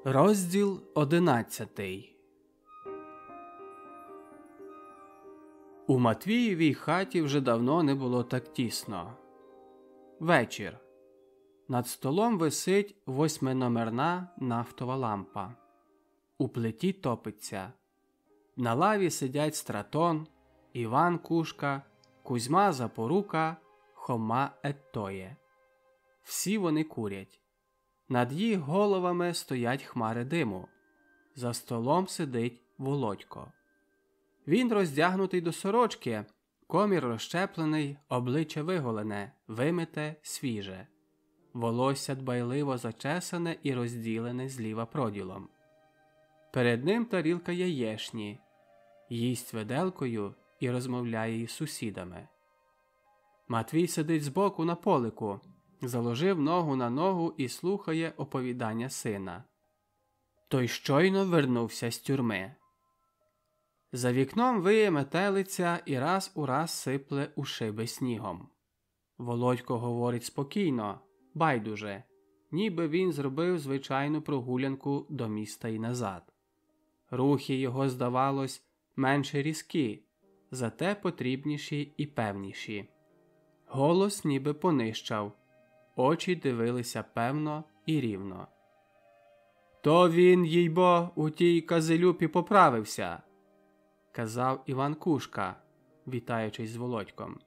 Розділ 11. У Матвієвій хаті вже давно не було так тісно. Вечір. Над столом висить 8-номерна нафтова лампа. У плиті топиться. На лаві сидять Стратон, Іван Кушка, Кузьма Запорука, Хома Еттоє. Всі вони курять. Над їх головами стоять хмари диму. За столом сидить Володько. Він роздягнутий до сорочки, комір розщеплений, обличчя виголене, вимите, свіже. Волосся дбайливо зачесане і розділене зліва проділом. Перед ним тарілка яєшні. Їсть виделкою і розмовляє із сусідами. Матвій сидить збоку на полику, заложив ногу на ногу і слухає оповідання сина. Той щойно вернувся з тюрми. За вікном виє метелиця і раз у раз сипле у шиби снігом. Володько говорить спокійно, байдуже, ніби він зробив звичайну прогулянку до міста і назад. Рухи його, здавалось, менше різкі, зате потрібніші і певніші. Голос ніби понищав, очі дивилися певно і рівно. «То він, їй-бо, у тій казелюпі поправився», – казав Іван Кушка, вітаючись з Володьком.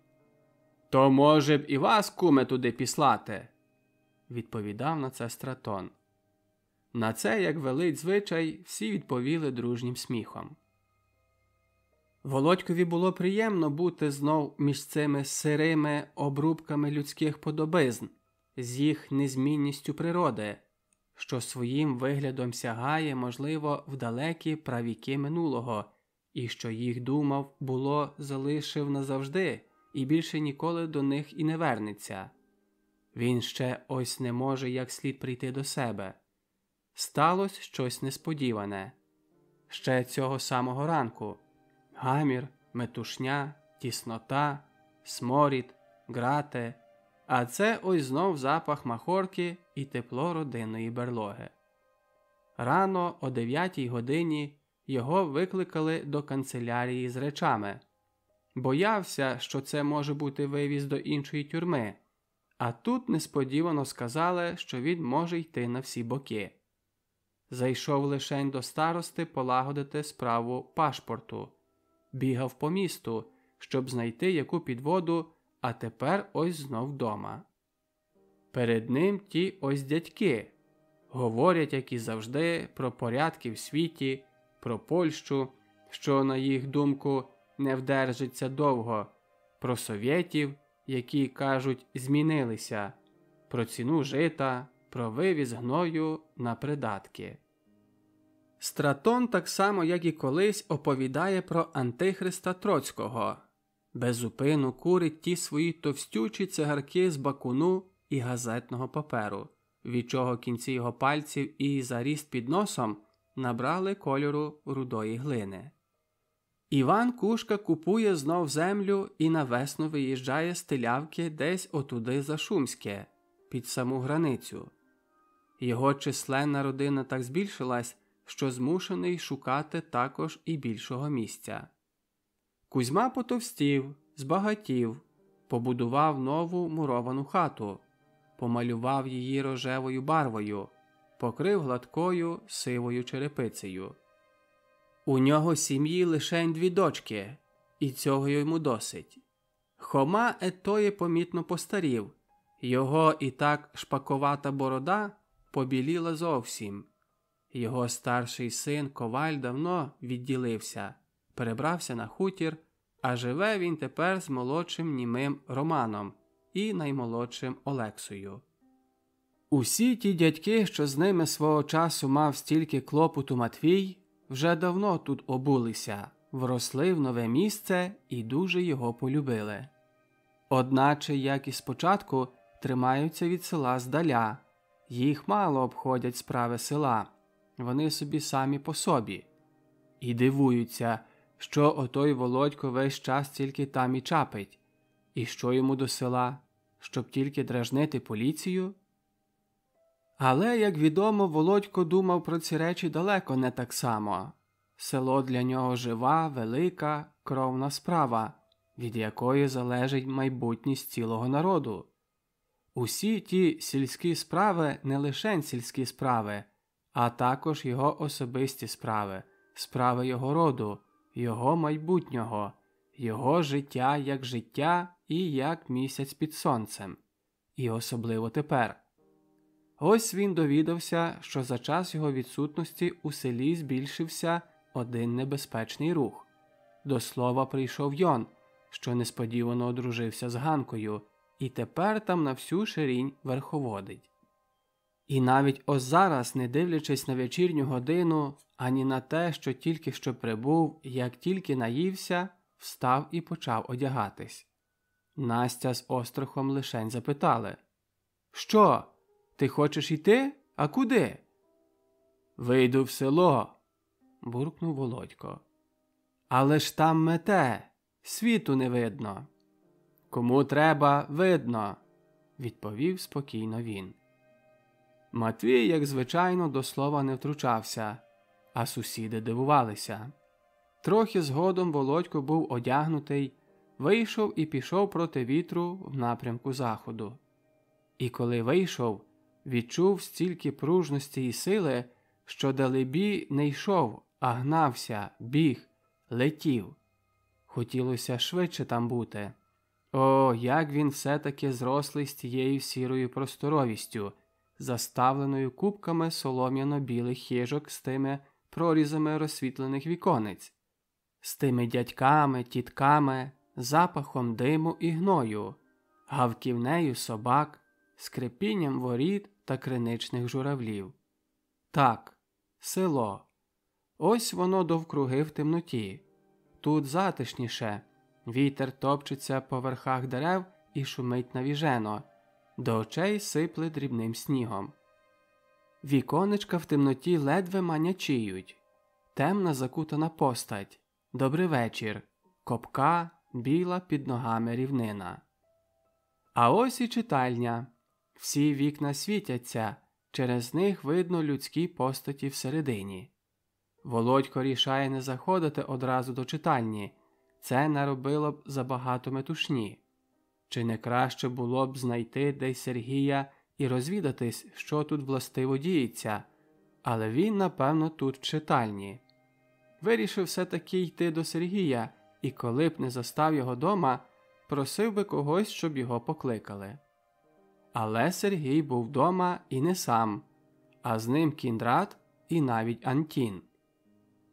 «То, може б, і вас, куме, туди післати», – відповідав на це Стратон. На це, як велить звичай, всі відповіли дружнім сміхом. Володькові було приємно бути знов між цими сирими обрубками людських подобизн, з їх незмінністю природи, що своїм виглядом сягає, можливо, в далекі правіки минулого, і що їх думав, було, залишив назавжди, і більше ніколи до них і не вернеться. Він ще ось не може як слід прийти до себе. Сталось щось несподіване. Ще цього самого ранку. Гамір, метушня, тіснота, сморід, грати, а це ось знов запах махорки і тепло родинної берлоги. Рано о 9-й годині його викликали до канцелярії з речами. Боявся, що це може бути вивіз до іншої тюрми, а тут несподівано сказали, що він може йти на всі боки. Зайшов лишень до старости полагодити справу пашпорту. Бігав по місту, щоб знайти яку підводу, а тепер ось знов дома. Перед ним ті ось дядьки. Говорять, як і завжди, про порядки в світі, про Польщу, що, на їх думку, не вдержиться довго, про совєтів, які, кажуть, змінилися, про ціну жита, про вивіз гною на придатки. Стратон так само, як і колись, оповідає про антихриста Троцького. Безупину курить ті свої товстючі цигарки з бакуну і газетного паперу, від чого кінці його пальців і заріст під носом набрали кольору рудої глини. Іван Кушка купує знов землю і на весну виїжджає з Тилявки десь отуди за Шумське, під саму границю. Його численна родина так збільшилась, що змушений шукати також і більшого місця. Кузьма потовстів, збагатів, побудував нову муровану хату, помалював її рожевою барвою, покрив гладкою сивою черепицею. У нього сім'ї лишень 2 дочки, і цього йому досить. Хома Еттоє помітно постарів, його і так шпаковата борода побіліла зовсім. Його старший син Коваль давно відділився, перебрався на хутір, а живе він тепер з молодшим німим Романом і наймолодшим Олексою. Усі ті дядьки, що з ними свого часу мав стільки клопоту Матвій, вже давно тут обулися, вросли в нове місце і дуже його полюбили. Одначе, як і спочатку, тримаються від села здаля, їх мало обходять справи села, вони собі самі по собі. І дивуються, що отой Володько весь час тільки там і чапить. І що йому до села, щоб тільки дражнити поліцію? Але, як відомо, Володько думав про ці речі далеко не так само. Село для нього жива, велика, кровна справа, від якої залежить майбутність цілого народу. Усі ті сільські справи не лише сільські справи, а також його особисті справи, справи його роду, його майбутнього, його життя як життя і як місяць під сонцем. І особливо тепер. Ось він довідався, що за час його відсутності у селі збільшився один небезпечний рух. До слова прийшов Йон, що несподівано одружився з Ганкою, і тепер там на всю ширінь верховодить. І навіть ось зараз, не дивлячись на вечірню годину, ані на те, що тільки що прибув, як тільки наївся, встав і почав одягатись. Настя з Острохом лишень запитали: «Що? Ти хочеш йти? А куди?» «Вийду в село», – буркнув Володько. «Але ж там мете, світу не видно». «Кому треба, видно», – відповів спокійно він. Матвій, як звичайно, до слова не втручався, а сусіди дивувалися. Трохи згодом Володько був одягнутий, вийшов і пішов проти вітру в напрямку заходу. І коли вийшов, відчув стільки пружності і сили, що далебі не йшов, а гнався, біг, летів. Хотілося швидше там бути. О, як він все-таки зрослий з тією сірою просторовістю, заставленою купками солом'яно-білих хижок з тими прорізами розсвітлених віконець, з тими дядьками, тітками, запахом диму і гною, гавківнею собак, скрипінням воріт та криничних журавлів. Так, село. Ось воно довкруги в темноті. Тут затишніше. Вітер топчеться по верхах дерев і шумить навіжено. До очей сипле дрібним снігом. Віконечка в темноті ледве манячіють. Темна закутана постать. Добрий вечір. Копка, біла під ногами рівнина. А ось і читальня. Всі вікна світяться, через них видно людські постаті всередині. Володько рішає не заходити одразу до читальні. Це наробило б забагато метушні. Чи не краще було б знайти десь Сергія і розвідатись, що тут властиво діється, але він, напевно, тут в читальні. Вирішив все-таки йти до Сергія, і коли б не застав його дома, просив би когось, щоб його покликали. Але Сергій був дома і не сам, а з ним Кіндрат і навіть Антін.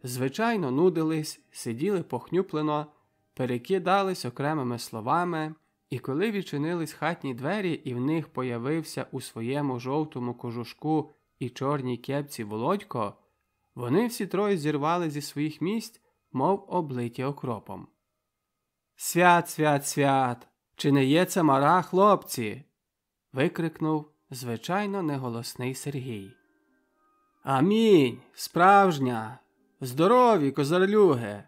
Звичайно, нудились, сиділи похнюплено, перекидались окремими словами, і коли відчинились хатні двері і в них появився у своєму жовтому кожушку і чорній кепці Володько, вони всі троє зірвали зі своїх місць, мов облиті окропом. «Свят, свят, свят! Чи не є це мара, хлопці?» – викрикнув, звичайно, неголосний Сергій. «Амінь! Справжня! Здорові, козарлюги!»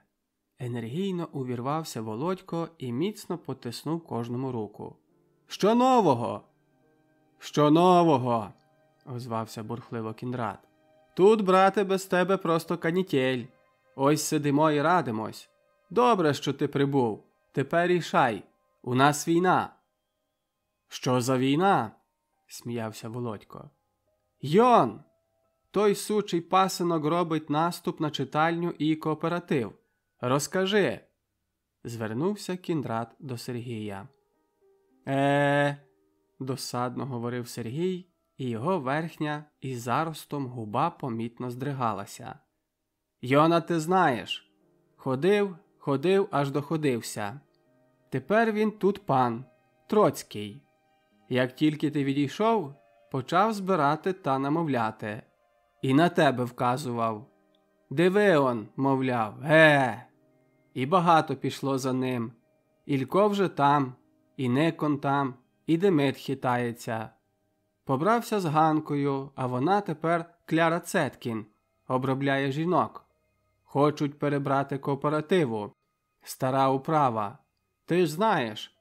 Енергійно увірвався Володько і міцно потиснув кожному руку. «Що нового?» «Що нового?» – озвався бурхливо Кіндрат. «Тут, брате, без тебе просто канітель. Ось сидимо і радимось. Добре, що ти прибув. Тепер рішай. У нас війна». «Що за війна?» – сміявся Володько. «Йон! Той сучий пасинок робить наступ на читальню і кооператив. Розкажи!» – звернувся Кіндрат до Сергія. Досадно говорив Сергій, і його верхня із заростом губа помітно здригалася. «Йона ти знаєш. Ходив, аж доходився. Тепер він тут пан, Троцький. Як тільки ти відійшов, почав збирати та намовляти. І на тебе вказував. Диви он, мовляв, І багато пішло за ним. Ілько вже там, і Никон там, і Демид хитається. Побрався з Ганкою, а вона тепер Кляра Цеткін, обробляє жінок. Хочуть перебрати кооперативу. Стара управа. Ти ж знаєш,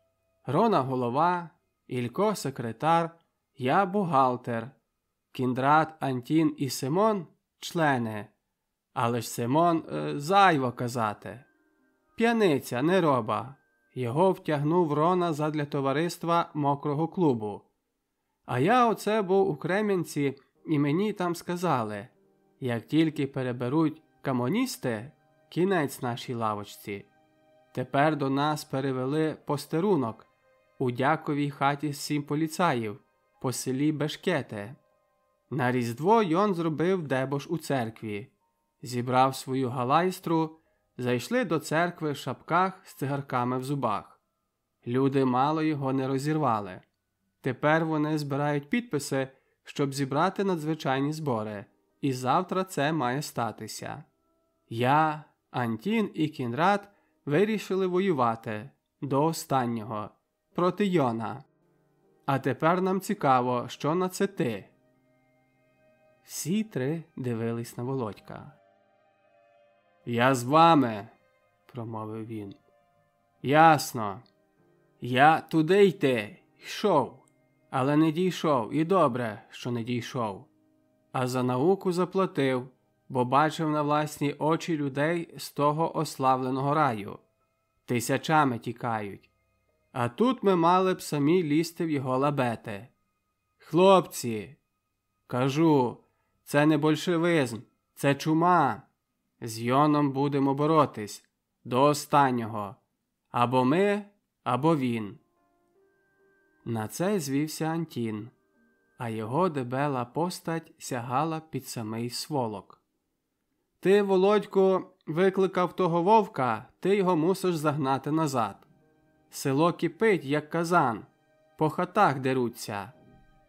Рона голова, Ілько секретар, я бухгалтер. Кіндрат, Антін і Симон – члени. Але ж Симон зайво казати. П'яниця, нероба. Його втягнув Рона задля товариства мокрого клубу. А я оце був у Крем'янці, і мені там сказали, як тільки переберуть комуністи, кінець нашій лавочці. Тепер до нас перевели постерунок у дяковій хаті 7 поліцаїв по селі Бешкете. На Різдво Йон зробив дебош у церкві, зібрав свою галайстру, зайшли до церкви в шапках з цигарками в зубах. Люди мало його не розірвали. Тепер вони збирають підписи, щоб зібрати надзвичайні збори, і завтра це має статися. Я, Антін і Кіндрат вирішили воювати до останнього проти Йона. А тепер нам цікаво, що на це ти. Всі 3 дивились на Володька. «Я з вами», – промовив він. «Ясно. Я туди йшов, але не дійшов, і добре, що не дійшов. А за науку заплатив, бо бачив на власні очі людей з того ославленого раю. Тисячами тікають. А тут ми мали б самі лізти в його лабети. Хлопці, кажу, це не большевизм, це чума. З Йоном будемо боротись до останнього. Або ми, або він». На це звівся Антін, а його дебела постать сягала під самий сволок. «Ти, Володьку, викликав того вовка, ти його мусиш загнати назад. Село кипить, як казан, по хатах деруться.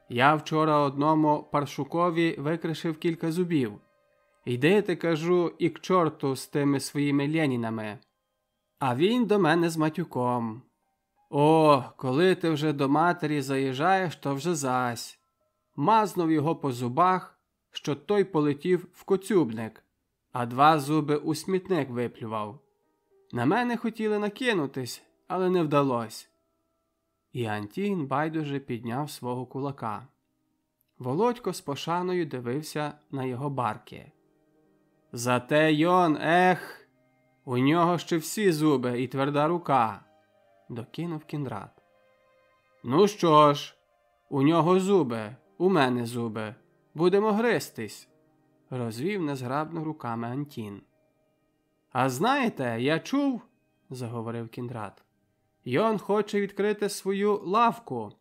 Я вчора одному паршукові викришив кілька зубів. Йди, ти, кажу, і к чорту з тими своїми Ленінами. А він до мене з матюком. О, коли ти вже до матері заїжджаєш, то вже зась. Мазнув його по зубах, що той полетів в коцюбник, а 2 зуби у смітник виплював. На мене хотіли накинутись, але не вдалось». І Антін байдуже підняв свого кулака. Володько з пошаною дивився на його барки. «Зате Йон, у нього ще всі зуби і тверда рука», – докинув Кіндрат. «Ну що ж, у нього зуби, у мене зуби, будемо гристись», – розвів незграбно руками Антін. «А знаєте, я чув», – заговорив Кіндрат, – Йон хоче відкрити свою лавку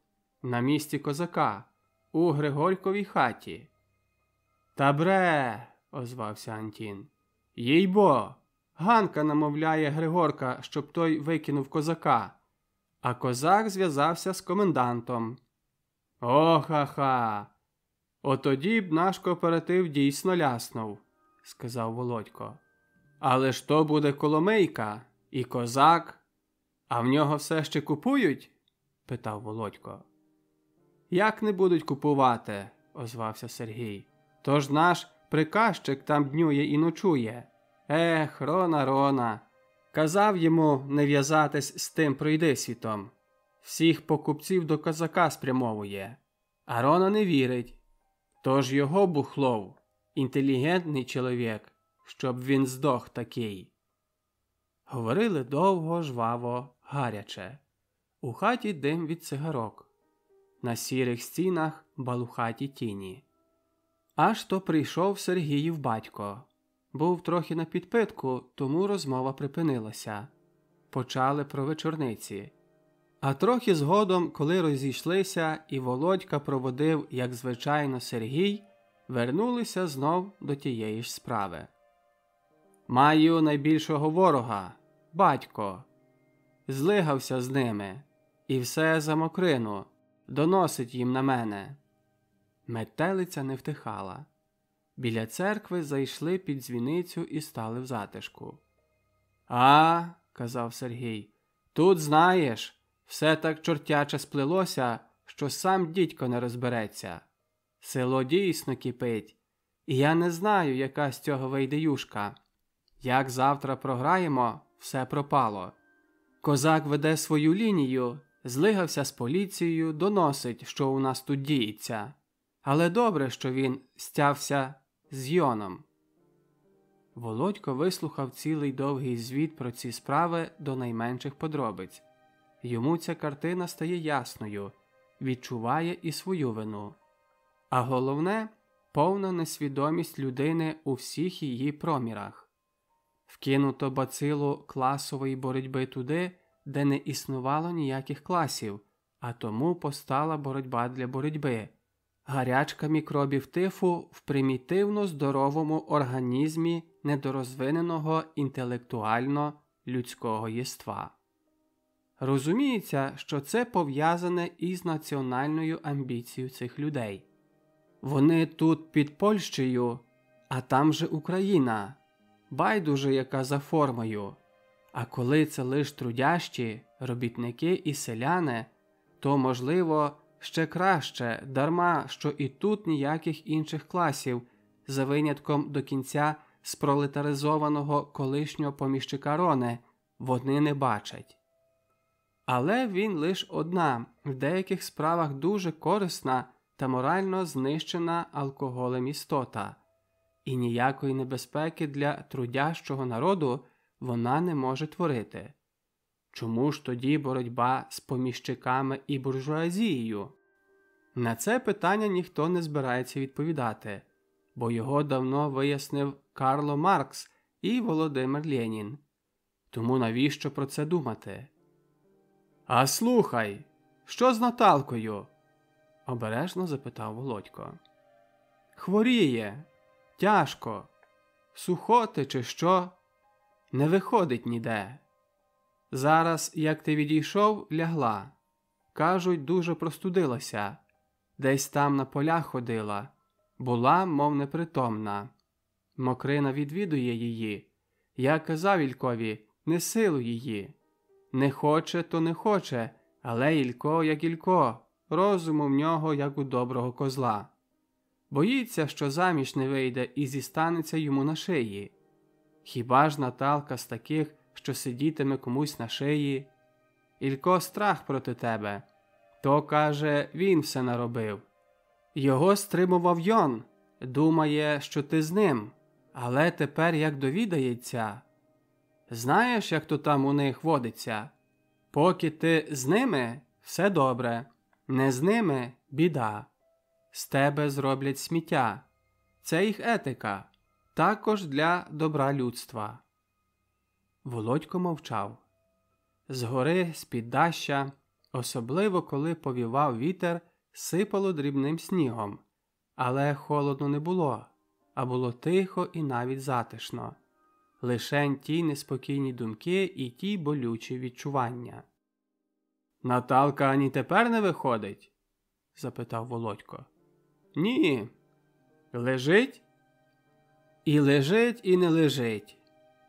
на місці козака у Григорьковій хаті». «Та бре», – озвався Антін, – «їй-бо, Ганка намовляє Григорка, щоб той викинув козака, а козак зв'язався з комендантом». «Ха-ха! Отоді б наш кооператив дійсно ляснув», – сказав Володько. «Але ж то буде Коломийка і козак. А в нього все ще купують?» – питав Володько. «Як не будуть купувати?» – озвався Сергій. «Тож наш приказчик там днює і ночує. Рона. Казав йому не в'язатись з тим пройдисвітом. Всіх покупців до козака спрямовує. А Рона не вірить. Тож його бухлов, інтелігентний чоловік, щоб він здох такий». Говорили довго, жваво, гаряче. У хаті дим від цигарок. На сірих стінах балухаті тіні. Аж то прийшов Сергіїв батько. Був трохи на підпитку, тому розмова припинилася. Почали про вечорниці. А трохи згодом, коли розійшлися і Володька проводив, як звичайно, Сергій, вернулися знов до тієї ж справи. «Маю найбільшого ворога – батько. Злигався з ними. І все за мокрину. Доносить їм на мене». Метелиця не втихала. Біля церкви зайшли під дзвіницю і стали в затишку. «А, – казав Сергій, – тут, знаєш, все так чортяче сплелося, що сам дідько не розбереться. Село дійсно кипить, і я не знаю, яка з цього вийде юшка. Як завтра програємо, все пропало. Козак веде свою лінію, злигався з поліцією, доносить, що у нас тут діється. Але добре, що він стявся з Йоном. Володько вислухав цілий довгий звіт про ці справи до найменших подробиць. Йому ця картина стає ясною, відчуває і свою вину. А головне – повна несвідомість людини у всіх її промірах. Вкинуто бацилу класової боротьби туди, де не існувало ніяких класів, а тому постала боротьба для боротьби. Гарячка мікробів тифу в примітивно здоровому організмі недорозвиненого інтелектуально людського єства. Розуміється, що це пов'язане із національною амбіцією цих людей. Вони тут під Польщею, а там же Україна. Байдуже яка за формою. А коли це лиш трудящі, робітники і селяни, то, можливо, ще краще, дарма, що і тут ніяких інших класів, за винятком до кінця спролетаризованого колишнього поміщика Рони, вони не бачать. Але він лиш одна, в деяких справах дуже корисна та морально знищена алкоголем істота. І ніякої небезпеки для трудящого народу вона не може творити. Чому ж тоді боротьба з поміщиками і буржуазією? На це питання ніхто не збирається відповідати, бо його давно вияснив Карло Маркс і Володимир Ленін. Тому навіщо про це думати? «А слухай, що з Наталкою?» – обережно запитав Володько. «Хворіє. Тяжко. Сухоти чи що? Не виходить ніде. Зараз, як ти відійшов, лягла. Кажуть, дуже простудилася. Десь там на полях ходила. Була, мов непритомна. Мокрина відвідує її. Я казав Ількові, не силуй її. Не хоче, то не хоче, але Ілько як Ілько, розуму в нього, як у доброго козла. Боїться, що заміж не вийде і зістанеться йому на шиї. Хіба ж Наталка з таких, що сидітиме комусь на шиї? Ілько страх проти тебе. То, каже, він все наробив. Його стримував Йон, думає, що ти з ним, але тепер як довідається. Знаєш, як то там у них водиться? Поки ти з ними – все добре, не з ними – біда. З тебе зроблять сміття. Це їх етика, також для добра людства». Володько мовчав. Згори, з-під даща, особливо коли повівав вітер, сипало дрібним снігом, але холодно не було, а було тихо і навіть затишно. Лишень ті неспокійні думки і ті болючі відчування. «Наталка ані тепер не виходить?» – запитав Володько. «Ні. Лежить?» «І лежить, і не лежить.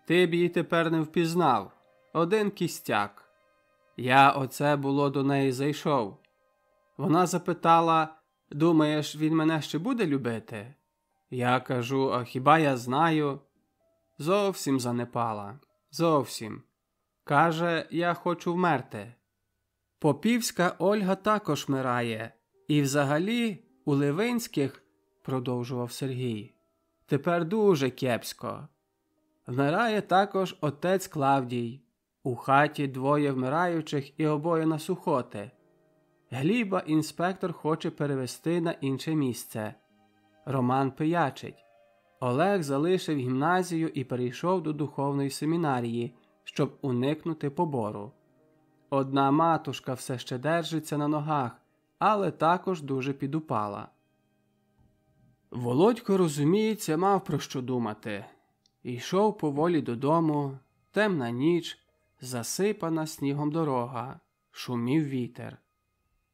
Ти б її тепер не впізнав. Один кістяк. Я оце було до неї зайшов. Вона запитала, думаєш, він мене ще буде любити? Я кажу, а хіба я знаю? Зовсім занепала. Зовсім. Каже, я хочу вмерти. Попівська Ольга також вмирає. І взагалі у Ливинських, продовжував Сергій, тепер дуже кепсько. Вмирає також отець Клавдій. У хаті двоє вмираючих і обоє на сухоти. Гліба інспектор хоче перевести на інше місце. Роман пиячить. Олег залишив гімназію і перейшов до духовної семінарії, щоб уникнути побору. Одна матушка все ще держиться на ногах, але також дуже підупала. Володько, розуміється, мав про що думати. Йшов поволі додому, темна ніч, засипана снігом дорога, шумів вітер.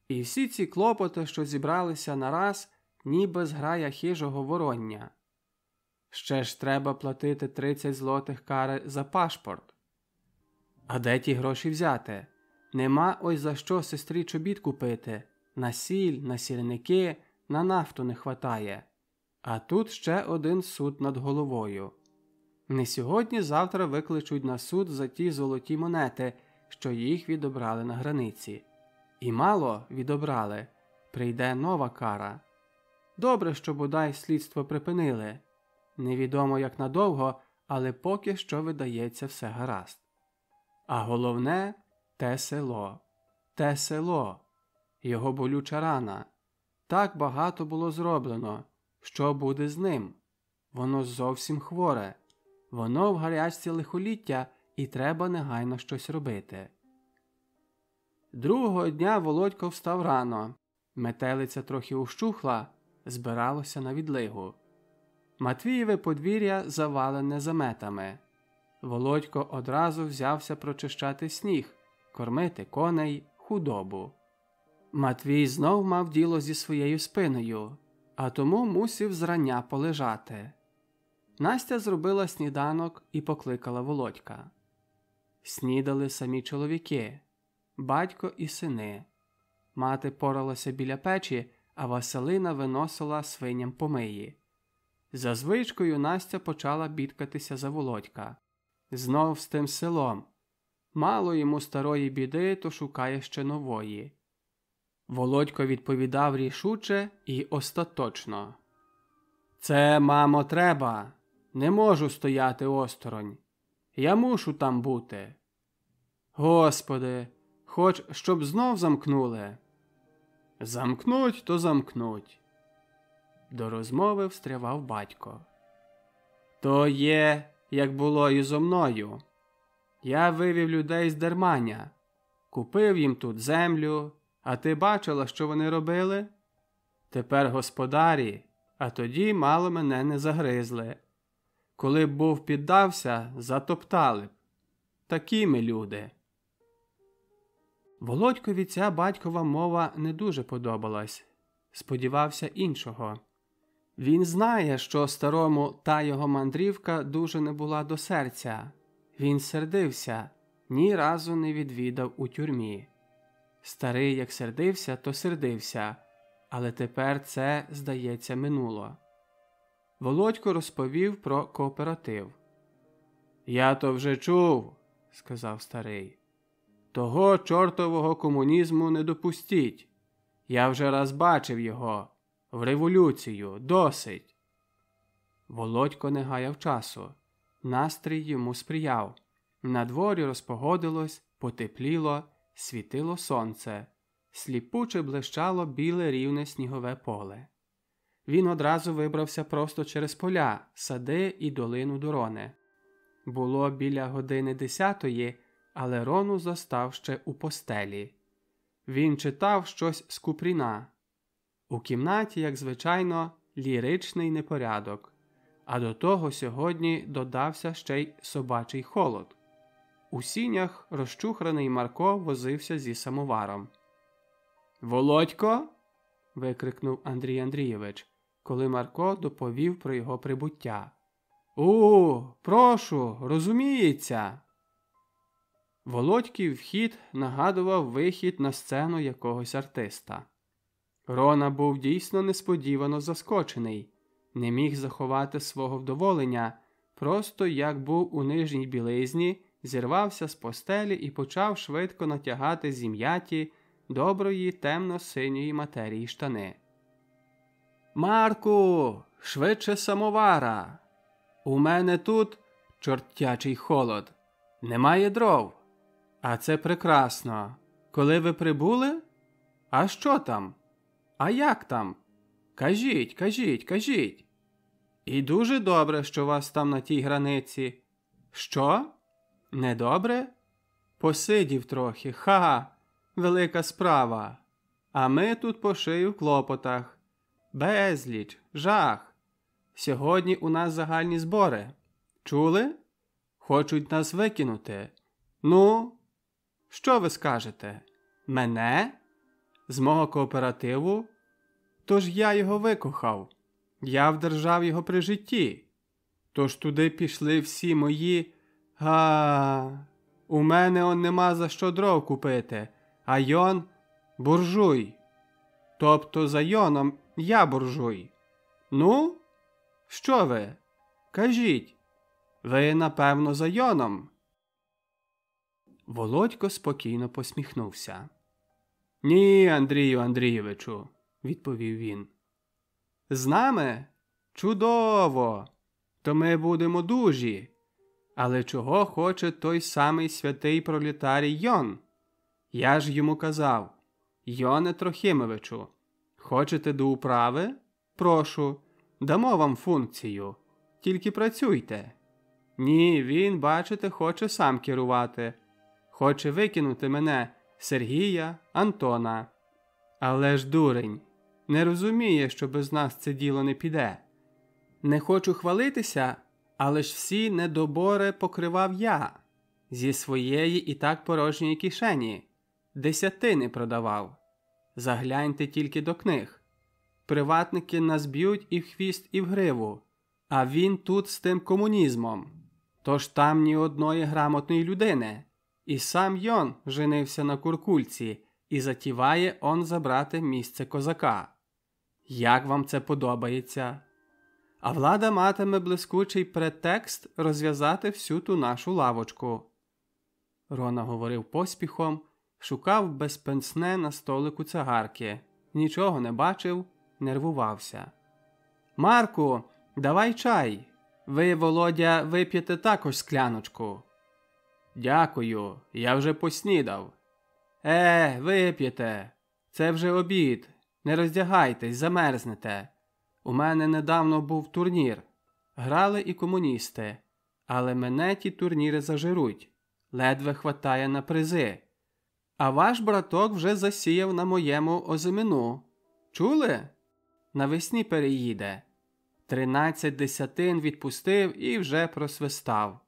І всі ці клопоти, що зібралися нараз, ніби зграя хижого вороння. Ще ж треба платити 30 злотих кари за пашпорт. А де ті гроші взяти? Нема ось за що сестрі чобіт купити. На сіль, на сірники, на нафту не хватає. А тут ще один суд над головою. Не сьогодні-завтра викличуть на суд за ті золоті монети, що їх відобрали на границі. І мало відобрали. Прийде нова кара. Добре, що бодай слідство припинили. Невідомо як надовго, але поки що видається все гаразд. А головне – те село, його болюча рана. Так багато було зроблено. Що буде з ним? Воно зовсім хворе. Воно в гарячці лихоліття і треба негайно щось робити. Другого дня Володько встав рано. Метелиця трохи ущухла, збиралося на відлигу. Матвієве подвір'я завалене заметами. Володько одразу взявся прочищати сніг, кормити коней, худобу. Матвій знов мав діло зі своєю спиною, а тому мусив зрання полежати. Настя зробила сніданок і покликала Володька. Снідали самі чоловіки, батько і сини. Мати поралася біля печі, а Василина виносила свиням помиї. За звичкою Настя почала бідкатися за Володька. Знов з тим селом. Мало йому старої біди, то шукає ще нової. Володько відповідав рішуче і остаточно. «Це, мамо, треба. Не можу стояти осторонь. Я мушу там бути. Господи, хоч щоб знов замкнули». «Замкнуть, то замкнуть». До розмови встрявав батько. «То є, як було і зо мною. Я вивів людей з Дерманя, купив їм тут землю, а ти бачила, що вони робили? Тепер господарі, а тоді мало мене не загризли. Коли б був піддався, затоптали б. Такі ми люди». Володькові ця батькова мова не дуже подобалась. Сподівався іншого. Він знає, що старому та його мандрівка дуже не була до серця. Він сердився, ні разу не відвідав у тюрмі. Старий як сердився, то сердився, але тепер це, здається, минуло. Володько розповів про кооператив. «Я то вже чув», – сказав старий. «Того чортового комунізму не допустіть. Я вже раз бачив його. В революцію. Досить». Володько не гаяв часу. Настрій йому сприяв. Надворі розпогодилось, потепліло, світило сонце. Сліпуче блищало біле рівне снігове поле. Він одразу вибрався просто через поля, сади і долину до Рони. Було біля години 10-ї, але Рону застав ще у постелі. Він читав щось з Купріна. У кімнаті, як звичайно, ліричний непорядок. А до того сьогодні додався ще й собачий холод. У сінях розчухраний Марко возився зі самоваром. «Володько!» – викрикнув Андрій Андрійович, коли Марко доповів про його прибуття. Прошу, розуміється!» Володьків вхід нагадував вихід на сцену якогось артиста. Рона був дійсно несподівано заскочений, не міг заховати свого вдоволення, просто як був у нижній білизні, зірвався з постелі і почав швидко натягати зім'яті доброї темно-синьої матерії штани. «Марку, швидше самовара! У мене тут чортячий холод. Немає дров. А це прекрасно. Коли ви прибули? А що там? А як там? Кажіть, кажіть, кажіть. І дуже добре, що вас там на тій границі. Що? Недобре? Посидів трохи, велика справа. А ми тут по шию в клопотах. Безліч, жах. Сьогодні у нас загальні збори. Чули? Хочуть нас викинути. Ну, що ви скажете? Мене? З мого кооперативу? Тож я його викохав. Я вдержав його при житті. Тож туди пішли всі мої... У мене он нема за що дров купити, а йон – буржуй. Тобто за йоном я буржуй. Ну? Що ви? Кажіть. Ви, напевно, за йоном?» Володько спокійно посміхнувся. «Ні, Андрію Андрійовичу», – відповів він. З нами? Чудово! То ми будемо дужі. Але чого хоче той самий святий пролетарій Йон? Я ж йому казав: Йоне Трохимовичу, хочете до управи? Прошу, дамо вам функцію. Тільки працюйте. Ні, він, бачите, хоче сам керувати. Хоче викинути мене, Сергія, Антона. Але ж дурень, не розуміє, що без нас це діло не піде. Не хочу хвалитися, але ж всі недобори покривав я. Зі своєї і так порожньої кишені. Десятини продавав. Загляньте тільки до книг. Приватники нас б'ють і в хвіст, і в гриву. А він тут з тим комунізмом. Тож там ні одної грамотної людини. І сам Йон женився на куркульці і затіває он забрати місце козака. Як вам це подобається? А влада матиме блискучий претекст розв'язати всю ту нашу лавочку. Рона говорив поспіхом, шукав безпенсне на столику цигарки. Нічого не бачив, нервувався. «Марку, давай чай. Ви, Володя, вип'єте також скляночку». «Дякую, я вже поснідав». Вип'єте. Це вже обід. Не роздягайтесь, замерзнете. У мене недавно був турнір. Грали і комуністи. Але мене ті турніри зажируть. Ледве хватає на призи. А ваш браток вже засіяв на моєму озимину. Чули? Навесні переїде. 13 десятин відпустив і вже просвистав.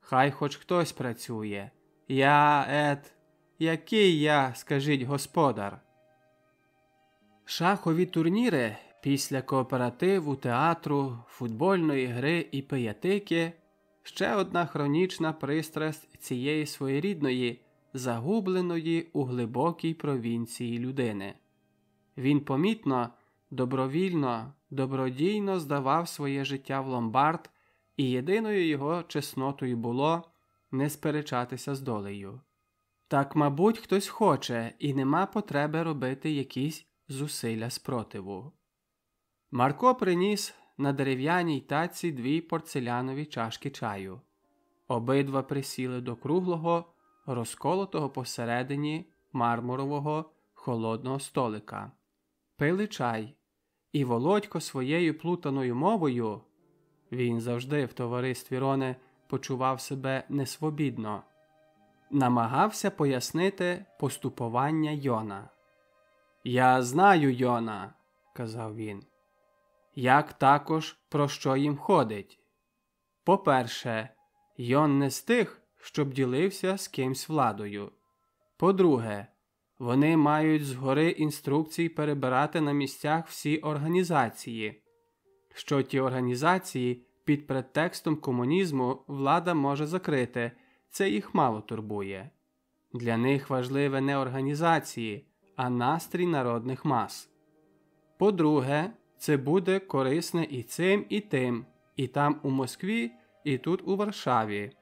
Хай хоч хтось працює. Який я, скажіть, господар? Шахові турніри після кооперативу, театру, футбольної гри і пиятики – ще одна хронічна пристрасть цієї своєрідної, загубленої у глибокій провінції людини. Він помітно, добровільно, добродійно здавав своє життя в ломбард, і єдиною його чеснотою було не сперечатися з долею. Так, мабуть, хтось хоче, і нема потреби робити якісь зусилля спротиву. Марко приніс на дерев'яній таці 2 порцелянові чашки чаю. Обидва присіли до круглого, розколотого посередині мармурового холодного столика. Пили чай, і Володько своєю плутаною мовою – він завжди в товаристві Рони почував себе несвобідно – намагався пояснити поступування Йона. «Я знаю Йона», – казав він. «Як також, про що їм ходить. По-перше, Йон не з тих, щоб ділився з кимсь владою. По-друге, вони мають згори інструкції перебирати на місцях всі організації. Що ті організації під претекстом комунізму влада може закрити, це їх мало турбує. Для них важливе не організації, а настрій народних мас. По-друге, це буде корисне і цим, і тим, і там у Москві, і тут у Варшаві.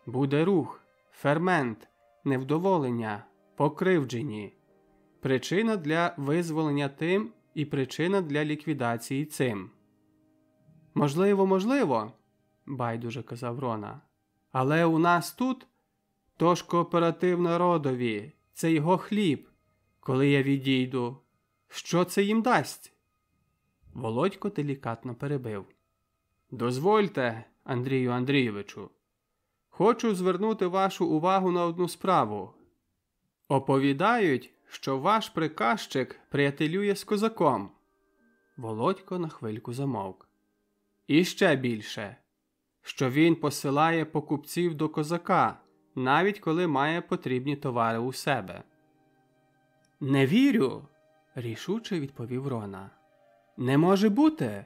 Буде рух, фермент, невдоволення, покривджені. Причина для визволення тим і причина для ліквідації цим». «Можливо, – байдуже казав Рона. – Але у нас тут, то ж кооператив народові, це його хліб. Коли я відійду, що це їм дасть?» Володько делікатно перебив. «Дозвольте, Андрію Андрійовичу, хочу звернути вашу увагу на одну справу. Оповідають, що ваш приказчик приятелює з козаком». Володько на хвильку замовк. «І ще більше, що він посилає покупців до козака, навіть коли має потрібні товари у себе». «Не вірю», – рішуче відповів Рона. «Не може бути.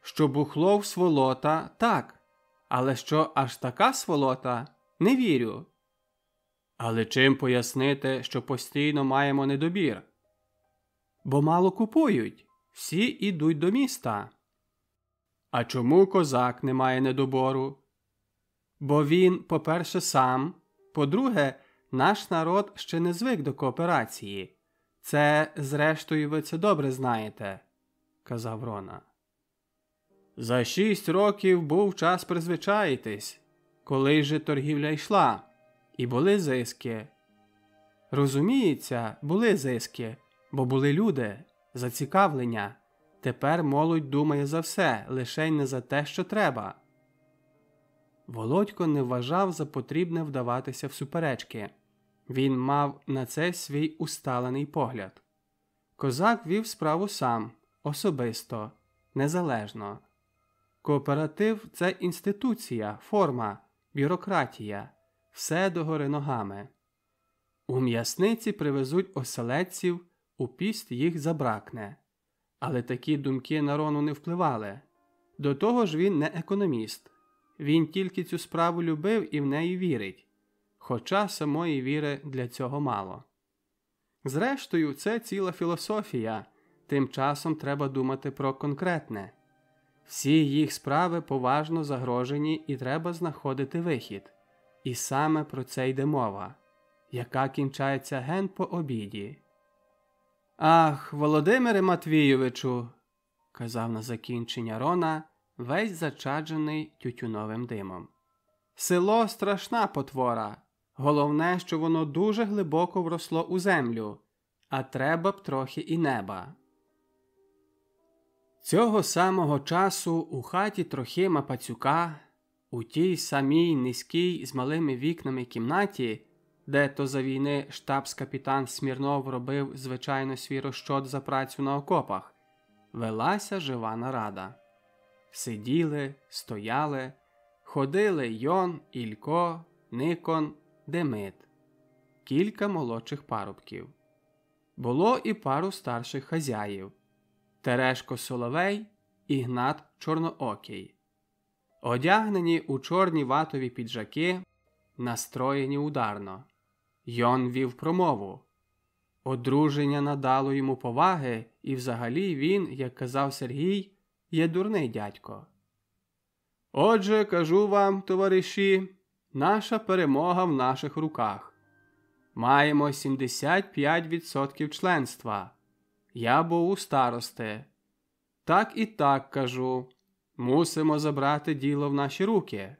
Що бухлов сволота – так, але що аж така сволота – не вірю». «Але чим пояснити, що постійно маємо недобір?» «Бо мало купують, всі ідуть до міста». «А чому козак не має недобору?» «Бо він, по-перше, сам, по-друге, наш народ ще не звик до кооперації. Це, зрештою, ви це добре знаєте». – казав Рона. За 6 років був час призвичаїтись, коли же торгівля йшла, і були зиски. Розуміється, були зиски, бо були люди, зацікавлення. Тепер молодь думає за все, лише й не за те, що треба. Володько не вважав за потрібне вдаватися в суперечки. Він мав на це свій усталений погляд. Козак вів справу сам, особисто, незалежно. Кооператив – це інституція, форма, бюрократія, все догори ногами. У м'ясниці привезуть оселедців, у піст їх забракне. Але такі думки на Рону не впливали. До того ж він не економіст. Він тільки цю справу любив і в неї вірить. Хоча самої віри для цього мало. Зрештою, це ціла філософія. Тим часом треба думати про конкретне. Всі їх справи поважно загрожені і треба знаходити вихід. І саме про це йде мова, яка кінчається ген по обіді. «Ах, Володимире Матвійовичу!» – казав на закінчення Рона, весь зачаджений тютюновим димом. «Село – страшна потвора. Головне, що воно дуже глибоко вросло у землю, а треба б трохи і неба». Цього самого часу у хаті Трохима Пацюка, у тій самій низькій з малими вікнами кімнаті, де то за війни штабс-капітан Смірнов робив, звичайно, свій розчот за працю на окопах, велася жива нарада. Сиділи, стояли, ходили Йон, Ілько, Никон, Демид, кілька молодших парубків. Було і пару старших хазяїв – Терешко Соловей і Гнат Чорноокий. Одягнені у чорні ватові піджаки, настроєні ударно. Йон вів промову. Одруження надало йому поваги, і взагалі він, як казав Сергій, є дурний дядько. «Отже, кажу вам, товариші, наша перемога в наших руках. Маємо 75% членства. Я був у старости. Так і так кажу. Мусимо забрати діло в наші руки.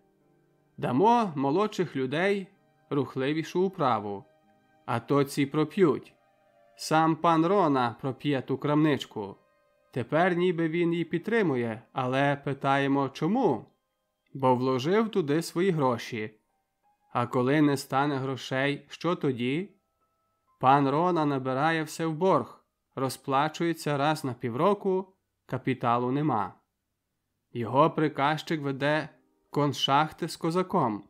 Дамо молодших людей рухливішу управу. А то ці проп'ють. Сам пан Рона проп'є ту крамничку. Тепер ніби він її підтримує, але питаємо чому? Бо вложив туди свої гроші. А коли не стане грошей, що тоді? Пан Рона набирає все в борг, розплачується раз на півроку, капіталу нема. Його приказчик веде коншахти з козаком.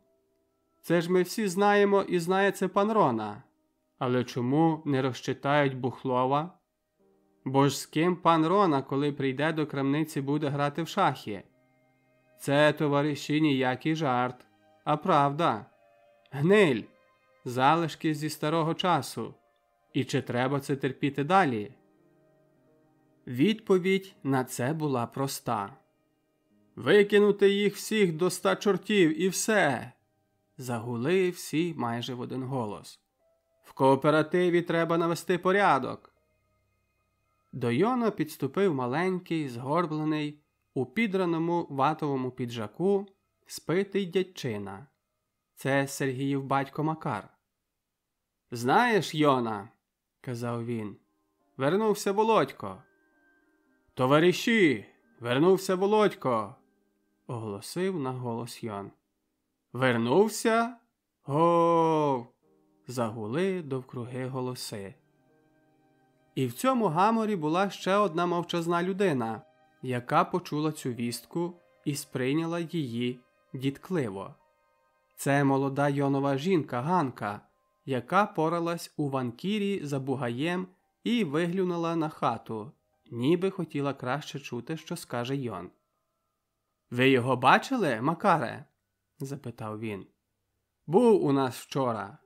Це ж ми всі знаємо і знає це пан Рона. Але чому не розчитають Бухлова? Бо ж з ким пан Рона, коли прийде до крамниці, буде грати в шахи? Це, товариші, ніякий жарт, а правда. Гниль, залишки зі старого часу. І чи треба це терпіти далі? Відповідь на це була проста. «Викинути їх всіх до 100 чортів і все!» Загули всі майже в один голос. «В кооперативі треба навести порядок!» До Йона підступив маленький, згорблений, у підраному ватовому піджаку, спитий дядьчина. Це Сергіїв батько Макар. «Знаєш, Йона, – казав він, – вернувся Володько». «Товариші, вернувся Володько», – оголосив на голос Йон. «Вернувся? Го!» – загули довкруги голоси. І в цьому гаморі була ще одна мовчазна людина, яка почула цю вістку і сприйняла її діткливо. Це молода Йонова жінка Ганка, яка поралась у ванкірі за бугаєм і виглянула на хату, ніби хотіла краще чути, що скаже Йон. «Ви його бачили, Макаре?» – запитав він. «Був у нас вчора».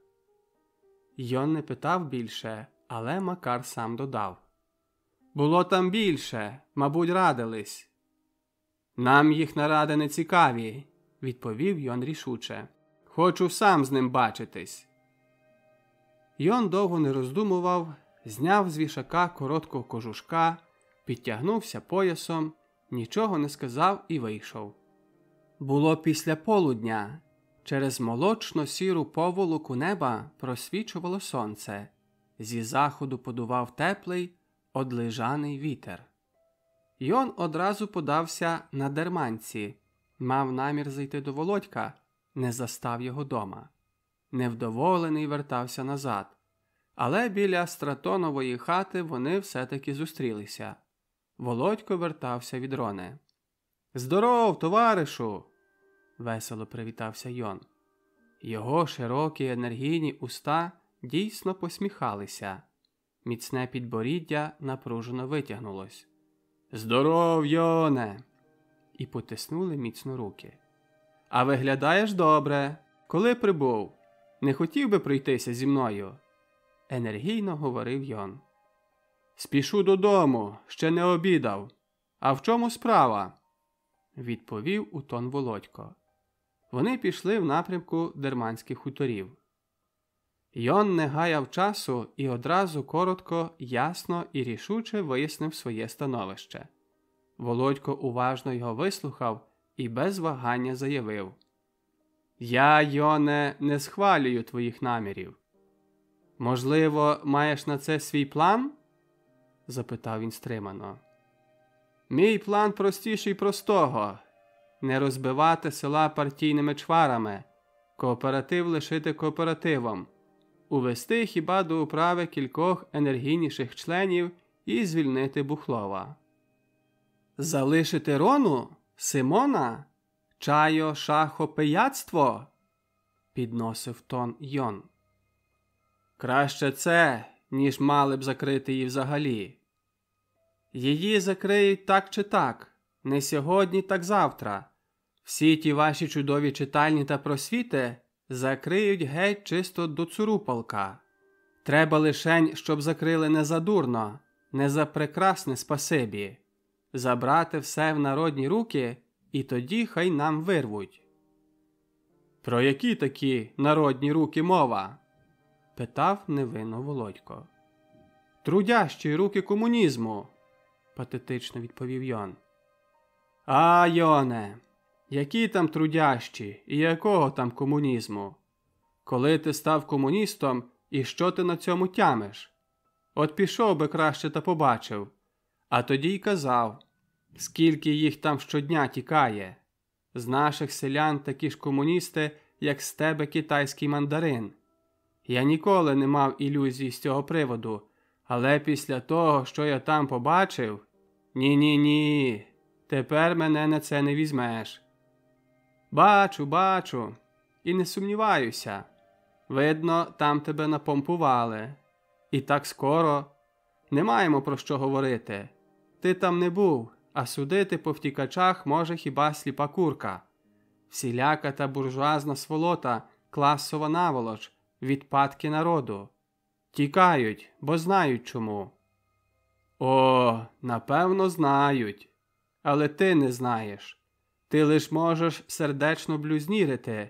Йон не питав більше, але Макар сам додав. «Було там більше, мабуть, радились». «Нам їх наради не цікаві», – відповів Йон рішуче. «Хочу сам з ним бачитись». Йон довго не роздумував, зняв з вішака короткого кожушка, підтягнувся поясом, нічого не сказав і вийшов. Було після полудня. Через молочно-сіру поволоку неба просвічувало сонце. Зі заходу подував теплий, одлежаний вітер. Йон одразу подався на дерманці. Мав намір зайти до Володька, не застав його дома. Невдоволений вертався назад. Але біля Стратонової хати вони все-таки зустрілися. Володько вертався від Рони. «Здоров, товаришу!» – весело привітався Йон. Його широкі енергійні уста дійсно посміхалися. Міцне підборіддя напружено витягнулось. «Здоров, Йоне!» І потиснули міцно руки. «А виглядаєш добре. Коли прибув? Не хотів би пройтися зі мною?» Енергійно говорив Йон. «Спішу додому, ще не обідав. А в чому справа?» Відповів у тон Володько. Вони пішли в напрямку дерманських хуторів. Йон не гаяв часу і одразу коротко, ясно і рішуче вияснив своє становище. Володько уважно його вислухав і без вагання заявив. «Я, Йоне, не схвалюю твоїх намірів. Можливо, маєш на це свій план?» – запитав він стримано. «Мій план простіший простого. Не розбивати села партійними чварами, кооператив лишити кооперативом, увести хіба до управи кількох енергійніших членів і звільнити Бухлова. Залишити Рону? Симона? Чайо, шахо, пияцтво?» – підносив тон Йон. «Краще це, ніж мали б закрити її взагалі. Її закриють так чи так, не сьогодні, так завтра. Всі ті ваші чудові читальні та просвіти закриють геть чисто до цурупалка. Треба лишень, щоб закрили не за дурно, не за прекрасне спасибі. Забрати все в народні руки, і тоді хай нам вирвуть». «Про які такі народні руки мова?» – питав невинно Володько. «Трудящі руки комунізму», – патетично відповів Йон. «А, Йоне, які там трудящі і якого там комунізму? Коли ти став комуністом, і що ти на цьому тямиш? От пішов би краще та побачив, а тоді й казав, скільки їх там щодня тікає. З наших селян такі ж комуністи, як з тебе китайський мандарин. Я ніколи не мав ілюзій з цього приводу, але після того, що я там побачив, ні-ні-ні, тепер мене на це не візьмеш. Бачу, і не сумніваюся. Видно, там тебе напомпували. І так скоро. Не маємо про що говорити. Ти там не був, а судити по втікачах може хіба сліпа курка. Всіляка та буржуазна сволота, класова наволоч, відпадки народу. Тікають, бо знають чому». «О, напевно, знають. Але ти не знаєш. Ти лиш можеш сердечно блюзнірити.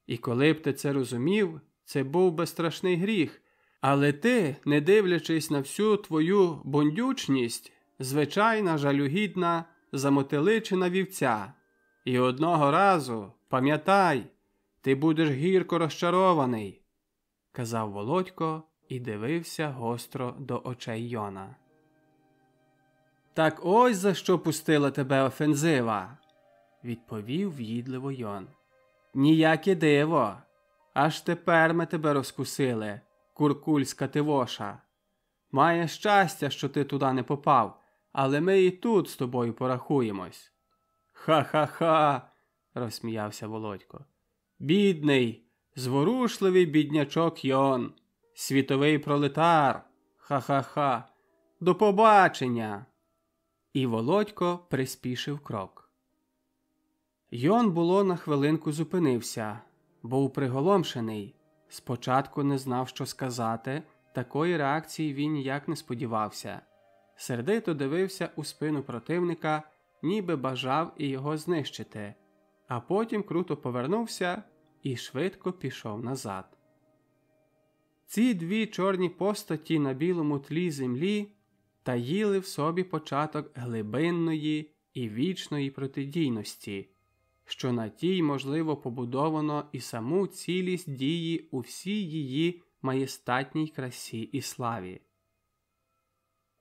І коли б ти це розумів, це був би страшний гріх. Але ти, не дивлячись на всю твою бундючність, звичайна жалюгідна, замотиличена вівця. І одного разу, пам'ятай, ти будеш гірко розчарований», – казав Володько і дивився гостро до очей Йона. «Так ось за що пустила тебе офензива», – відповів в'їдливо Йон. «Ніяке диво. Аж тепер ми тебе розкусили, куркульська тивоша. Має щастя, що ти туди не попав, але ми і тут з тобою порахуємось». «Ха-ха-ха», – розсміявся Володько. «Бідний, зворушливий біднячок Йон, світовий пролетар, ха-ха-ха, до побачення». І Володько приспішив крок. Йон було на хвилинку зупинився, був приголомшений. Спочатку не знав, що сказати, такої реакції він ніяк не сподівався. Сердито дивився у спину противника, ніби бажав і його знищити, а потім круто повернувся і швидко пішов назад. Ці дві чорні постаті на білому тлі землі таїли в собі початок глибинної і вічної протидійності, що на тій, можливо, побудовано і саму цілість дії у всій її маєстатній красі і славі.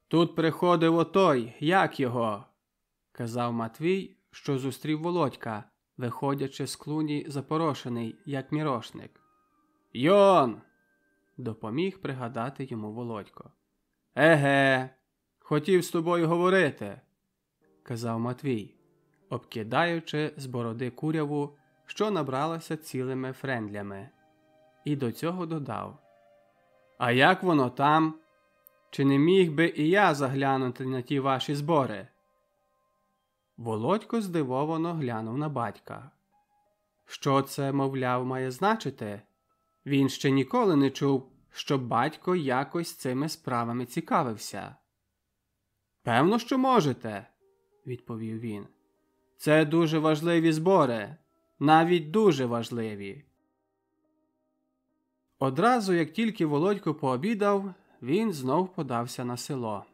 «Тут приходив отой, як його?» – казав Матвій, що зустрів Володька, виходячи з клуні запорошений, як мірошник. «Йон!» – допоміг пригадати йому Володько. «Еге, хотів з тобою говорити», – казав Матвій, обкидаючи з бороди куряву, що набралася цілими френдлями. І до цього додав: «А як воно там? Чи не міг би і я заглянути на ті ваші збори?» Володько здивовано глянув на батька. Що це, мовляв, має значити? Він ще ніколи не чув, щоб батько якось цими справами цікавився. «Певно, що можете», – відповів він. «Це дуже важливі збори, навіть дуже важливі». Одразу, як тільки Володько пообідав, він знов подався на село.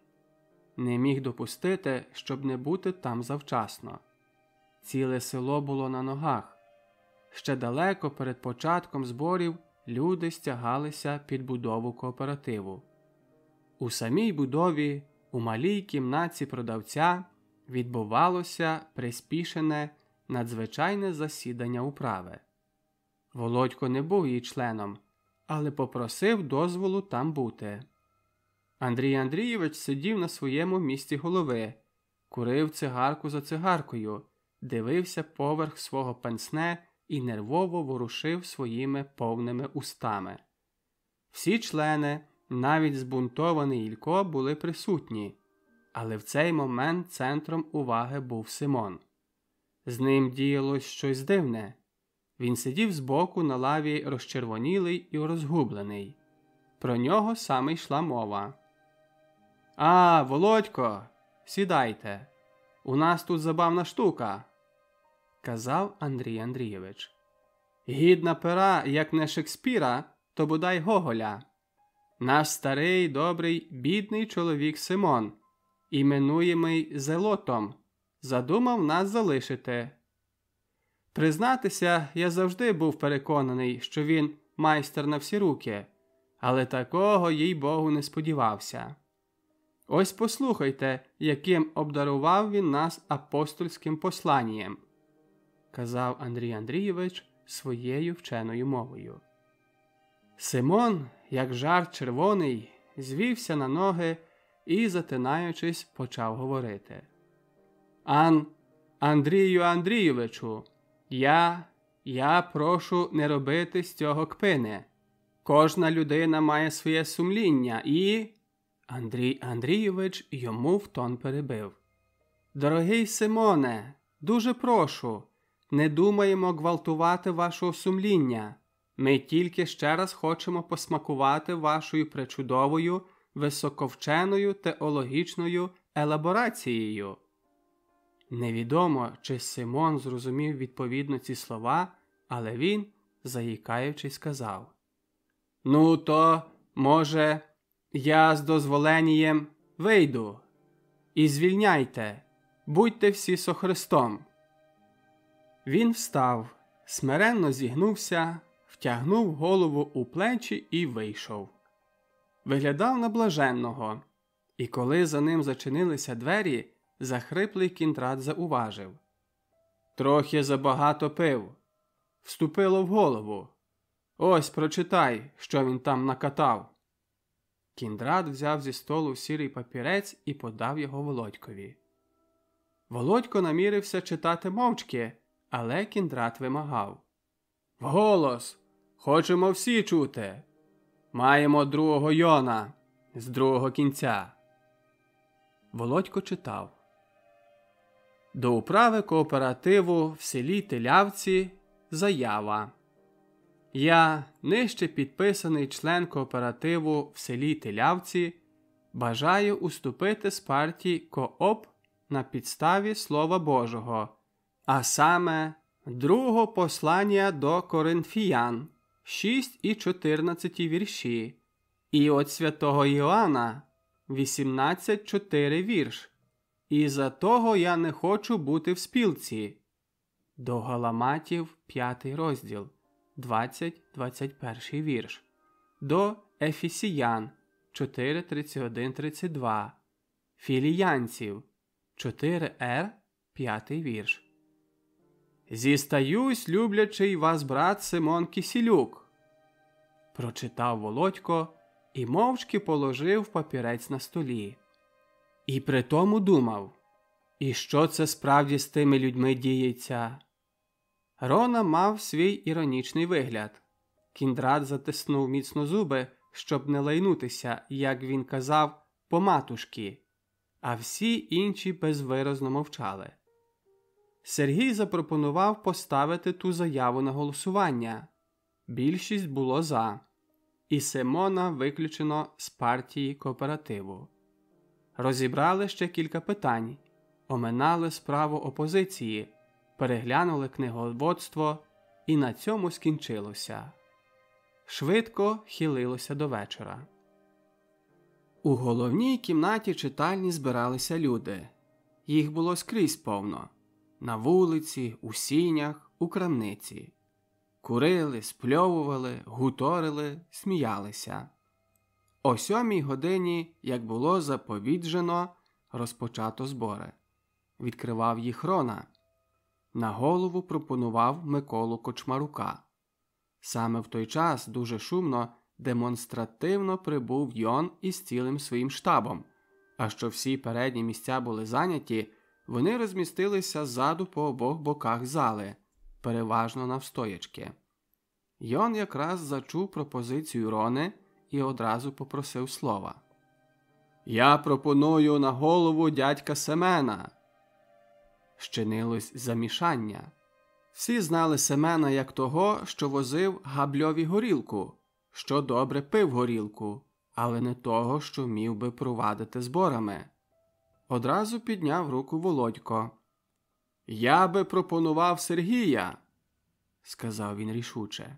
Не міг допустити, щоб не бути там завчасно. Ціле село було на ногах. Ще далеко перед початком зборів люди стягалися під будову кооперативу. У самій будові, у малій кімнатці продавця, відбувалося приспішене, надзвичайне засідання управи. Володько не був її членом, але попросив дозволу там бути. Андрій Андрійович сидів на своєму місці голови, курив цигарку за цигаркою, дивився поверх свого пенсне і нервово ворушив своїми повними устами. Всі члени, навіть збунтований Ілько, були присутні, але в цей момент центром уваги був Симон. З ним діялось щось дивне. Він сидів збоку на лаві розчервонілий і розгублений. Про нього саме йшла мова. «А, Володько, сідайте. У нас тут забавна штука», – казав Андрій Андрійович. «Гідна пера, як не Шекспіра, то бодай Гоголя. Наш старий, добрий, бідний чоловік Симон, іменуємий Зелотом, задумав нас залишити. Признатися, я завжди був переконаний, що він майстер на всі руки, але такого, їй-богу, не сподівався. Ось послухайте, яким обдарував він нас апостольським посланням», – казав Андрій Андрійович своєю вченою мовою. Симон, як жар червоний, звівся на ноги і, затинаючись, почав говорити. Андрію Андрійовичу, я прошу не робити з цього кпини. Кожна людина має своє сумління і...» Андрій Андрійович йому в тон перебив. «Дорогий Симоне, дуже прошу, не думаємо гвалтувати вашого сумління. Ми тільки ще раз хочемо посмакувати вашою пречудовою, високовченою теологічною елаборацією». Невідомо, чи Симон зрозумів відповідно ці слова, але він, заїкаючись, сказав: «Ну то, може, я з дозволенієм вийду. І звільняйте, будьте всі со Христом». Він встав, смиренно зігнувся, втягнув голову у плечі і вийшов. Виглядав на блаженного, і коли за ним зачинилися двері, захриплий Кіндрат зауважив: «Трохи забагато пив. Вступило в голову. Ось прочитай, що він там накатав». Кіндрат взяв зі столу сірий папірець і подав його Володькові. Володько намірився читати мовчки, але Кіндрат вимагав: «Вголос! Хочемо всі чути! Маємо другого Йона з другого кінця». Володько читав: «До управи кооперативу в селі Телявці заява. Я, нижче підписаний член кооперативу в селі Телявці, бажаю уступити з партії КООП на підставі Слова Божого, а саме другого послання до Коринфіян, 6 і 14 вірші, і от святого Іоанна, 18:4 вірш. І за того я не хочу бути в спілці. До Галаматів 5 розділ, 20-21 вірш. До Ефесіян 4:31-32. Філіянців 4 5 вірш. «Зістаюсь, люблячий вас брат Симон Кісілюк», прочитав Володько і мовчки положив папірець на столі. І при тому думав, і що це справді з тими людьми діється? Рона мав свій іронічний вигляд. Кіндрат затиснув міцно зуби, щоб не лайнутися, як він казав, по-матушки, а всі інші безвиразно мовчали. Сергій запропонував поставити ту заяву на голосування. Більшість було за. І Симона виключено з партії кооперативу. Розібрали ще кілька питань, оминали справу опозиції, переглянули книговодство, і на цьому скінчилося. Швидко хилилося до вечора. У головній кімнаті читальні збиралися люди. Їх було скрізь повно. На вулиці, у сінях, у крамниці. Курили, спльовували, гуторили, сміялися. О 7 годині, як було заповіджено, розпочато збори. Відкривав їх Рона. На голову пропонував Миколу Кочмарука. Саме в той час дуже шумно, демонстративно прибув Йон із цілим своїм штабом, а що всі передні місця були зайняті, вони розмістилися ззаду по обох боках зали, переважно навстоячки. Йон якраз зачув пропозицію Рони і одразу попросив слова. «Я пропоную на голову дядька Семена». Щинилось замішання. Всі знали Семена як того, що возив Габльові горілку, що добре пив горілку, але не того, що вмів би провадити зборами. Одразу підняв руку Володько. «Я би пропонував Сергія», – сказав він рішуче.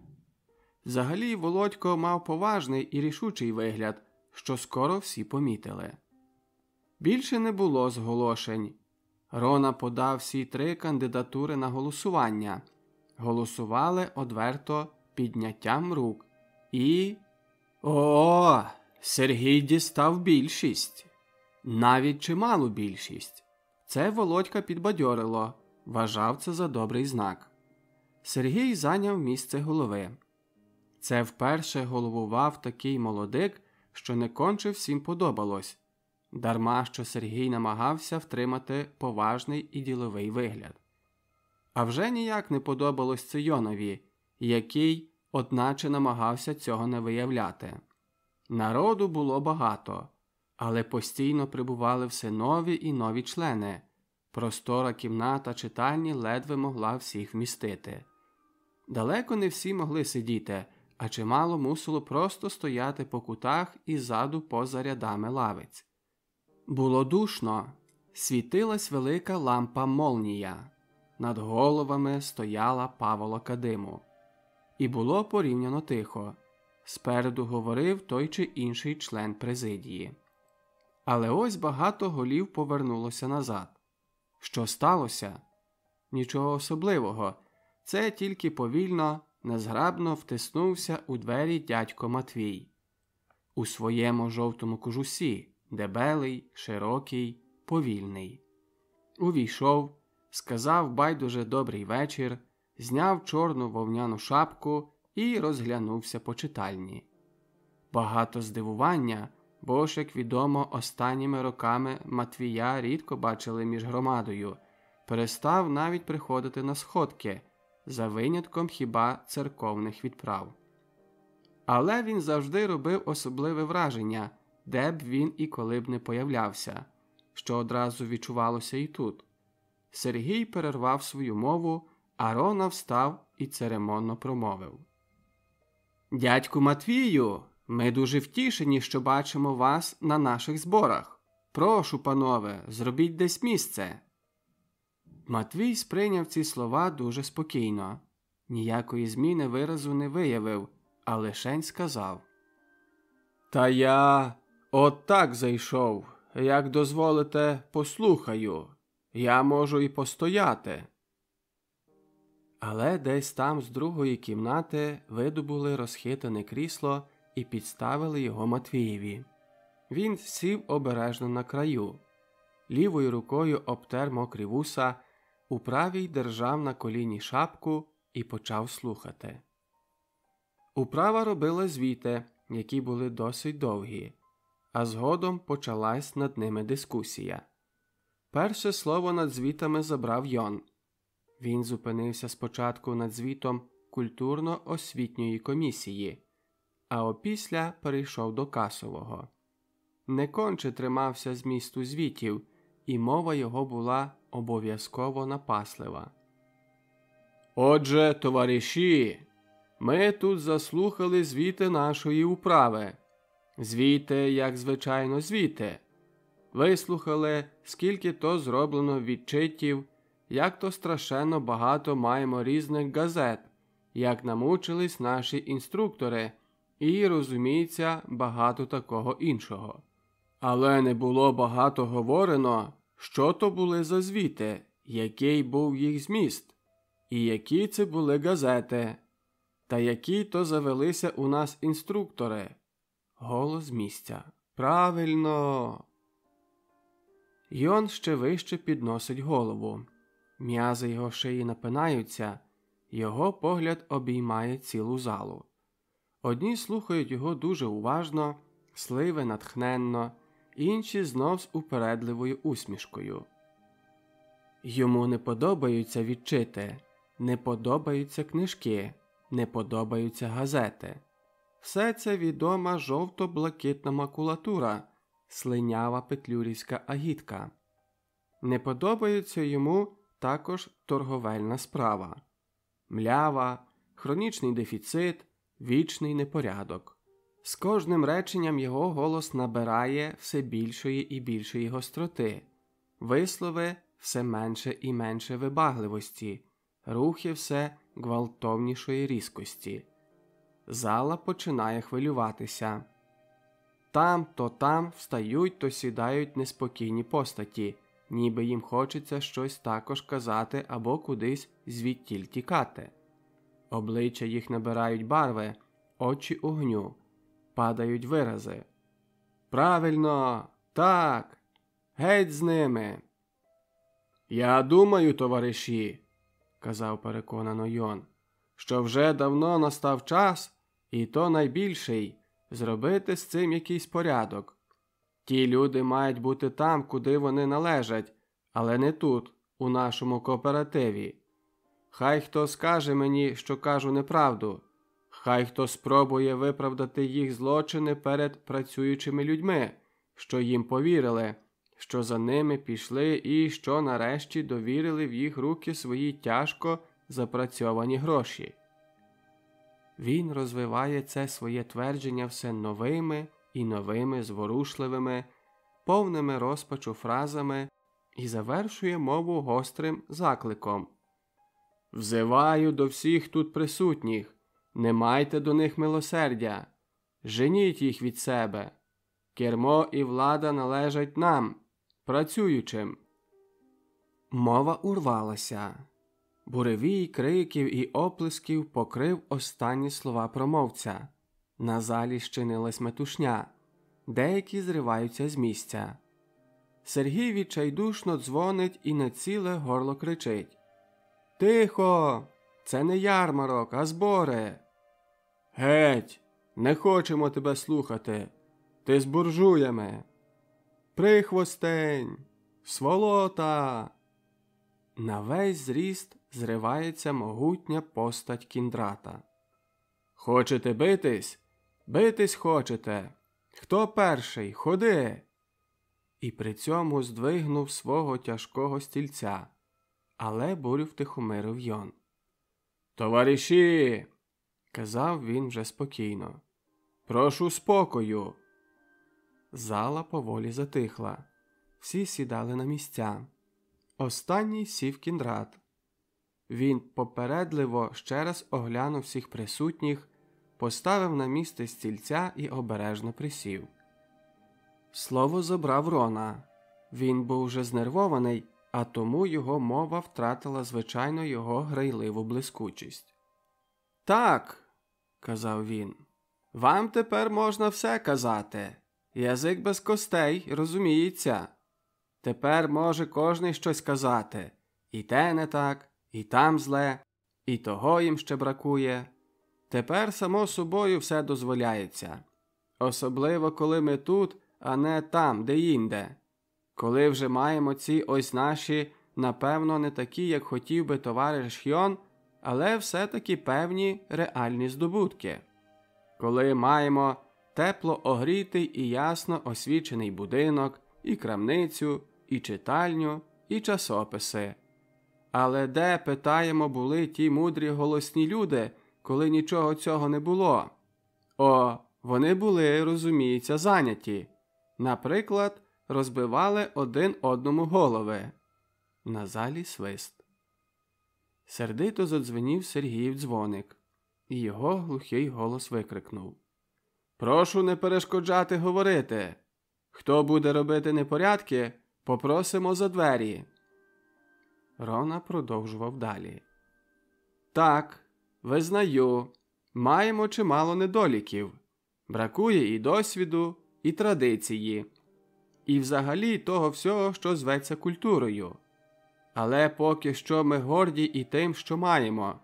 Взагалі Володько мав поважний і рішучий вигляд, що скоро всі помітили. Більше не було зголошень. Рона подав всі 3 кандидатури на голосування. Голосували одверто підняттям рук. І... О, Сергій дістав більшість. Навіть чималу більшість. Це Володька підбадьорило, вважав це за добрий знак. Сергій зайняв місце голови. Це вперше головував такий молодик, що не конче всім подобалось. Дарма, що Сергій намагався втримати поважний і діловий вигляд. А вже ніяк не подобалось це Йонові, який, одначе, намагався цього не виявляти. Народу було багато, але постійно прибували все нові і нові члени. Простора кімната читальні ледве могла всіх вмістити. Далеко не всі могли сидіти, а чимало мусило просто стояти по кутах і ззаду поза рядами лавиць. Було душно. Світилась велика лампа-молнія. Над головами стояла паволока диму. І було порівняно тихо. Спереду говорив той чи інший член президії. Але ось багато голів повернулося назад. Що сталося? Нічого особливого. Це тільки повільно, незграбно втиснувся у двері дядько Матвій. У своєму жовтому кожусі, дебелий, широкий, повільний. Увійшов, сказав байдуже добрий вечір, зняв чорну вовняну шапку і розглянувся по читальні. Багато здивування, бо ж, як відомо, останніми роками Матвія рідко бачили між громадою, перестав навіть приходити на сходки, за винятком хіба церковних відправ. Але він завжди робив особливе враження, де б він і коли б не появлявся, що одразу відчувалося і тут. Сергій перервав свою мову, а Рона встав і церемонно промовив. «Дядьку Матвію, ми дуже втішені, що бачимо вас на наших зборах. Прошу, панове, зробіть десь місце». Матвій сприйняв ці слова дуже спокійно. Ніякої зміни виразу не виявив, а лишень сказав. «Та я, От так зайшов. Як дозволите, послухаю. Я можу і постояти. Але десь там з другої кімнати видобули розхитане крісло і підставили його Матвієві. Він сів обережно на краю. Лівою рукою обтер мокрі вуса, у правій держав на коліні шапку і почав слухати. Управа робила звіти, які були досить довгі, а згодом почалась над ними дискусія. Перше слово над звітами забрав Йон. Він зупинився спочатку над звітом культурно-освітньої комісії, а опісля перейшов до касового. Не конче тримався змісту звітів, і мова його була обов'язково напаслива. «Отже, товариші, ми тут заслухали звіти нашої управи. Звіти, як звичайно, звіти. Вислухали, скільки то зроблено відчитів, як то страшенно багато маємо різних газет, як намучились наші інструктори, і, розуміється, багато такого іншого. Але не було багато говорено, що то були за звіти, який був їх зміст, і які це були газети, та які то завелися у нас інструктори. Голос з місця. Правильно. Йон ще вище підносить голову. М'язи його шиї напинаються, його погляд обіймає цілу залу. Одні слухають його дуже уважно, сливи натхненно, інші знов з упередливою усмішкою. Йому не подобаються відчити, не подобаються книжки, не подобаються газети. Все це відома жовто-блакитна макулатура, слинява петлюрівська агітка. Не подобається йому також торговельна справа. Млява, хронічний дефіцит, вічний непорядок. З кожним реченням його голос набирає все більшої і більшої гостроти, вислови все менше і менше вибагливості, рухи все гвалтовнішої різкості. Зала починає хвилюватися. Там то там встають то сідають неспокійні постаті, ніби їм хочеться щось також казати або кудись звідтіль тікати. Обличчя їх набирають барви, очі огню, падають вирази. «Правильно! Так! Геть з ними!» «Я думаю, товариші, – казав переконано Йон, – що вже давно настав час, і то найбільший, зробити з цим якийсь порядок. Ті люди мають бути там, куди вони належать, але не тут, у нашому кооперативі. Хай хто скаже мені, що кажу неправду. Хай хто спробує виправдати їх злочини перед працюючими людьми, що їм повірили, що за ними пішли і що нарешті довірили в їх руки свої тяжко запрацьовані гроші». Він розвиває це своє твердження все новими і новими зворушливими, повними розпачу фразами і завершує мову гострим закликом. «Взиваю до всіх тут присутніх, не майте до них милосердя, женіть їх від себе. Кермо і влада належать нам, працюючим». Мова урвалася. Буревій криків і оплесків покрив останні слова промовця. На залі щинилась метушня. Деякі зриваються з місця. Сергій відчайдушно дзвонить і на ціле горло кричить. «Тихо! Це не ярмарок, а збори!» «Геть! Не хочемо тебе слухати! Ти з буржуями!» «Прихвостень! Сволота!» На весь зріст зривається могутня постать Кіндрата. «Хочете битись? Битись хочете! Хто перший? Ходи!» І при цьому здвигнув свого тяжкого стільця, але бурю втихомирив Йон. «Товариші!» – казав він вже спокійно. «Прошу спокою!» Зала поволі затихла. Всі сідали на місця. Останній сів Кіндрат. Він попередливо ще раз оглянув всіх присутніх, поставив на місце стільця і обережно присів. Слово забрав Рона. Він був вже знервований, а тому його мова втратила, звичайно, його грайливу блискучість. «Так», – казав він, – «вам тепер можна все казати. Язик без костей, розуміється. Тепер може кожний щось казати. І те не так, і там зле, і того їм ще бракує. Тепер, само собою, все дозволяється. Особливо, коли ми тут, а не там, де-інде. Коли вже маємо ці ось наші, напевно, не такі, як хотів би товариш Хьон, але все-таки певні реальні здобутки. Коли маємо тепло огрітий і ясно освічений будинок, і крамницю, і читальню, і часописи. Але де, питаємо, були ті мудрі голосні люди, коли нічого цього не було? О, вони були, розуміється, зайняті. Наприклад, розбивали один одному голови. На залі свист. Сердито задзвенів Сергіїв дзвоник, і його глухий голос викрикнув: «Прошу не перешкоджати говорити. Хто буде робити непорядки, попросимо за двері». Рона продовжував далі. «Так, визнаю, маємо чимало недоліків. Бракує і досвіду, і традиції, і взагалі того всього, що зветься культурою. Але поки що ми горді і тим, що маємо,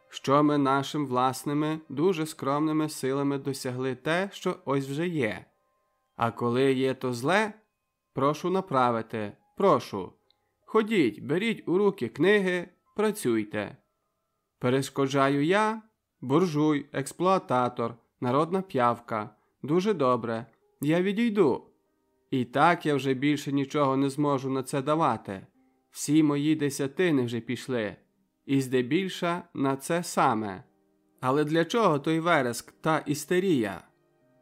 що ми нашими власними, дуже скромними силами досягли те, що ось вже є. А коли є то зле, прошу направити, прошу. Ходіть, беріть у руки книги, працюйте. Перешкоджаю я, буржуй, експлуататор, народна п'явка. Дуже добре, я відійду. І так я вже більше нічого не зможу на це давати. Всі мої десятини вже пішли. І здебільша на це саме. Але для чого той вереск та істерія?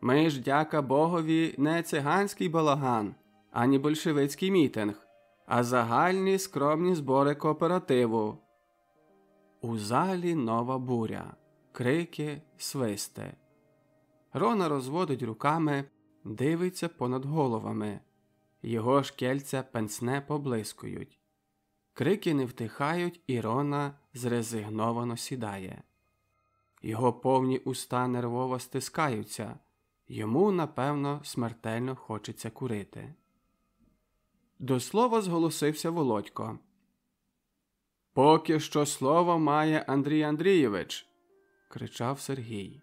Ми ж, дяка Богові, не циганський балаган, ані большевицький мітинг, а загальні скромні збори кооперативу. У залі нова буря. Крики, свисти. Рона розводить руками, дивиться понад головами. Його шкельця пенсне поблискують. Крики не втихають, і Рона зрезигновано сідає. Його повні уста нервово стискаються. Йому, напевно, смертельно хочеться курити. До слова зголосився Володько. «Поки що слово має Андрій Андрійович», – кричав Сергій.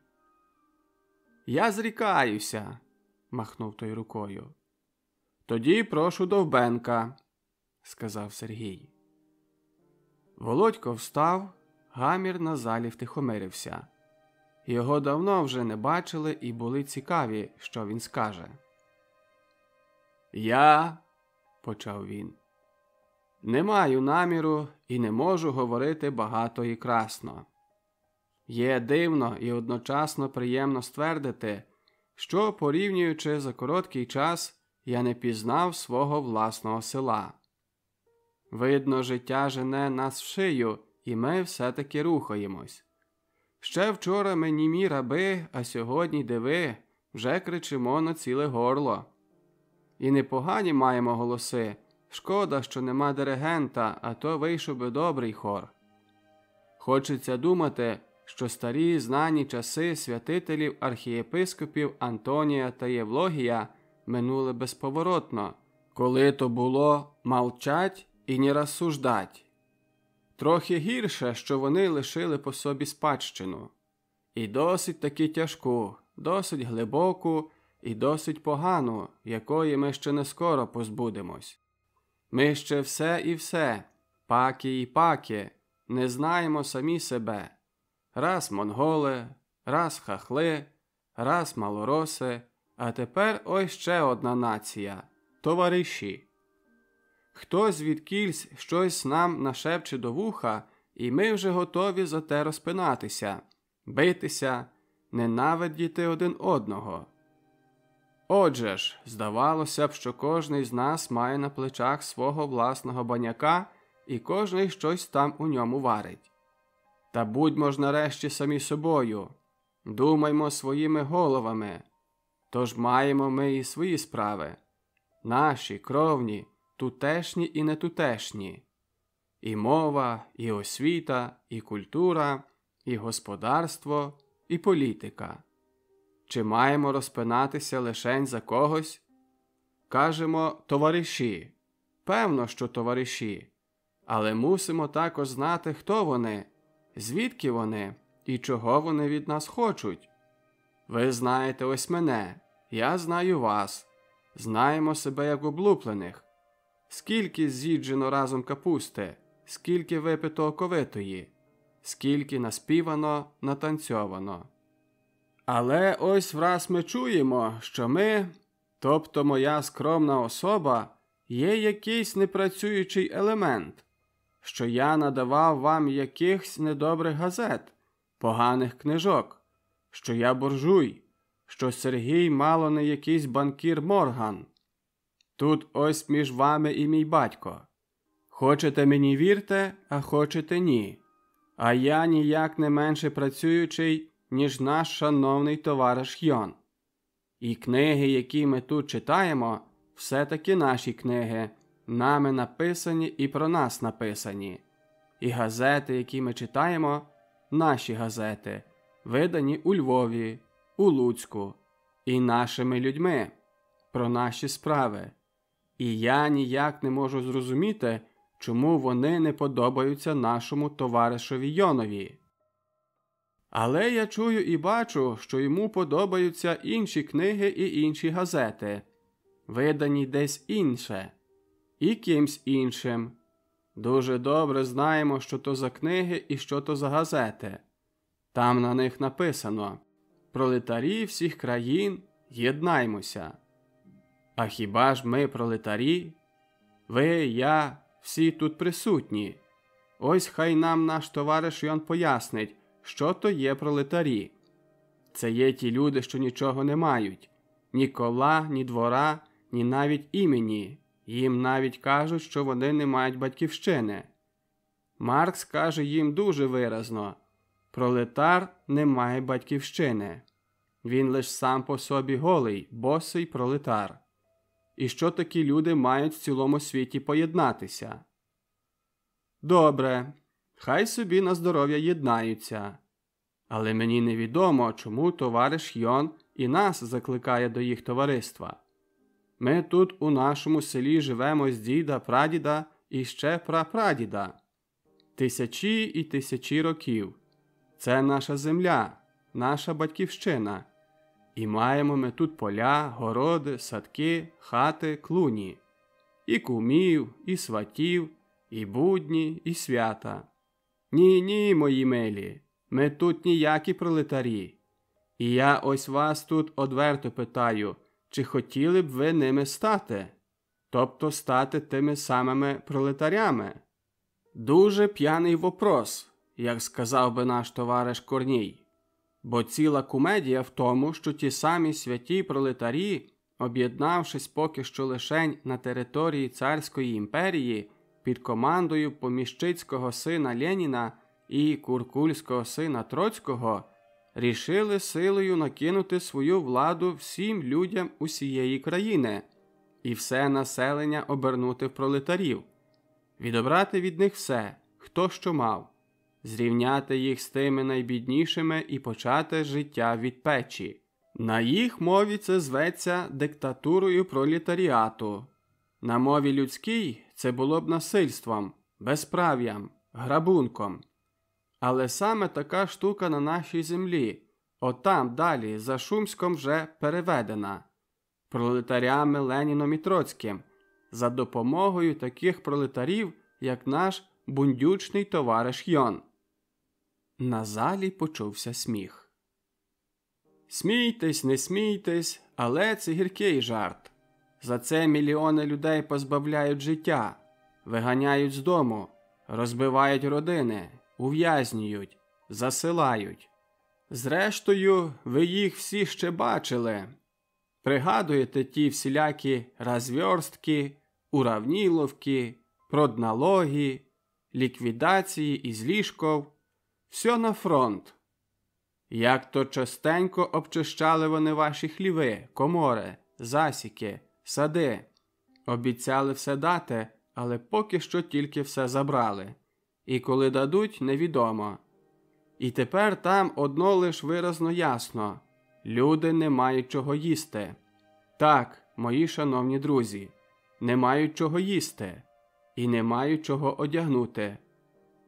«Я зрікаюся», – махнув той рукою. «Тоді прошу Довбенка», – сказав Сергій. Володько встав, гамір на залі втихомирився. Його давно вже не бачили і були цікаві, що він скаже. «Я», – почав він, – «не маю наміру і не можу говорити багато і красно. Є дивно і одночасно приємно ствердити, що, порівнюючи за короткий час, я не пізнав свого власного села. Видно, життя жене нас в шию, і ми все-таки рухаємось. Ще вчора ми німі раби, а сьогодні, диви, вже кричимо на ціле горло. І непогані маємо голоси. Шкода, що нема диригента, а то вийшов би добрий хор. Хочеться думати, що старі знані часи святителів архієпископів Антонія та Євлогія минули безповоротно, коли то було «молчать і не розсуждать». Трохи гірше, що вони лишили по собі спадщину. І досить таки тяжку, досить глибоку і досить погану, якої ми ще не скоро позбудемось. Ми ще все і все, паки і паки, не знаємо самі себе. Раз монголи, раз хахли, раз малороси, а тепер ось ще одна нація – товариші. Хтось звідкільсь щось нам нашепче до вуха, і ми вже готові за те розпинатися, битися, ненавидіти один одного. Отже ж, здавалося б, що кожний з нас має на плечах свого власного баняка, і кожний щось там у ньому варить. Та будьмо ж нарешті самі собою, думаймо своїми головами. Тож маємо ми і свої справи. Наші, кровні, тутешні і нетутешні. І мова, і освіта, і культура, і господарство, і політика. Чи маємо розпинатися лишень за когось? Кажемо товариші. Певно, що товариші. Але мусимо також знати, хто вони, звідки вони і чого вони від нас хочуть. Ви знаєте ось мене, я знаю вас. Знаємо себе як облуплених. Скільки з'їджено разом капусти, скільки випито оковитої, скільки наспівано, натанцьовано. Але ось враз ми чуємо, що ми, тобто моя скромна особа, є якийсь непрацюючий елемент, що я надавав вам якихось недобрих газет, поганих книжок, що я буржуй, що Сергій мало не якийсь банкір Морган. Тут ось між вами і мій батько. Хочете мені вірте, а хочете ні. А я ніяк не менше працюючий, ніж наш шановний товариш Йон. І книги, які ми тут читаємо, все-таки наші книги, нами написані і про нас написані. І газети, які ми читаємо, наші газети, видані у Львові, у Луцьку, і нашими людьми, про наші справи. І я ніяк не можу зрозуміти, чому вони не подобаються нашому товаришеві Йонові. Але я чую і бачу, що йому подобаються інші книги і інші газети, видані десь інше, і кимсь іншим. Дуже добре знаємо, що то за книги і що то за газети. Там на них написано: «Пролетарі всіх країн, єднаймося». А хіба ж ми пролетарі? Ви, я, всі тут присутні. Ось хай нам наш товариш Йон пояснить, що то є пролетарі. Це є ті люди, що нічого не мають. Ні кола, ні двора, ні навіть імені. Їм навіть кажуть, що вони не мають батьківщини. Маркс каже їм дуже виразно: пролетар не має батьківщини. Він лиш сам по собі голий, босий пролетар. І що такі люди мають в цілому світі поєднатися? Добре, хай собі на здоров'я єднаються. Але мені невідомо, чому товариш Йон і нас закликає до їх товариства. Ми тут у нашому селі живемо з діда-прадіда і ще прапрадіда. Тисячі і тисячі років. Це наша земля, наша батьківщина. І маємо ми тут поля, городи, садки, хати, клуні. І кумів, і сватів, і будні, і свята. Ні, мої милі, ми тут ніякі пролетарі. І я ось вас тут одверто питаю, чи хотіли б ви ними стати? Тобто стати тими самими пролетарями? Дуже п'яний вопрос, як сказав би наш товариш Корній. Бо ціла кумедія в тому, що ті самі святі пролетарі, об'єднавшись поки що лишень на території Царської імперії під командою поміщицького сина Леніна і куркульського сина Троцького, рішили силою накинути свою владу всім людям усієї країни і все населення обернути в пролетарів, відобрати від них все, хто що мав, зрівняти їх з тими найбіднішими і почати життя від печі. На їх мові це зветься диктатурою пролетаріату. На мові людській це було б насильством, безправ'ям, грабунком. Але саме така штука на нашій землі, отам далі, за Шумськом вже переведена. Пролетарями Леніном і Троцьким, за допомогою таких пролетарів, як наш бундючний товариш Йон. На залі почувся сміх. Смійтесь, не смійтесь, але це гіркий жарт. За це мільйони людей позбавляють життя, виганяють з дому, розбивають родини, ув'язнюють, засилають. Зрештою, ви їх всі ще бачили. Пригадуєте ті всілякі розвёрстки, уравніловки, продналоги, ліквідації із ліжков? Все на фронт. Як то частенько обчищали вони ваші хліви, комори, засіки, сади. Обіцяли все дати, але поки що тільки все забрали. І коли дадуть, невідомо. І тепер там одно лиш виразно ясно. Люди не мають чого їсти. Так, мої шановні друзі, не мають чого їсти. І не мають чого одягнути.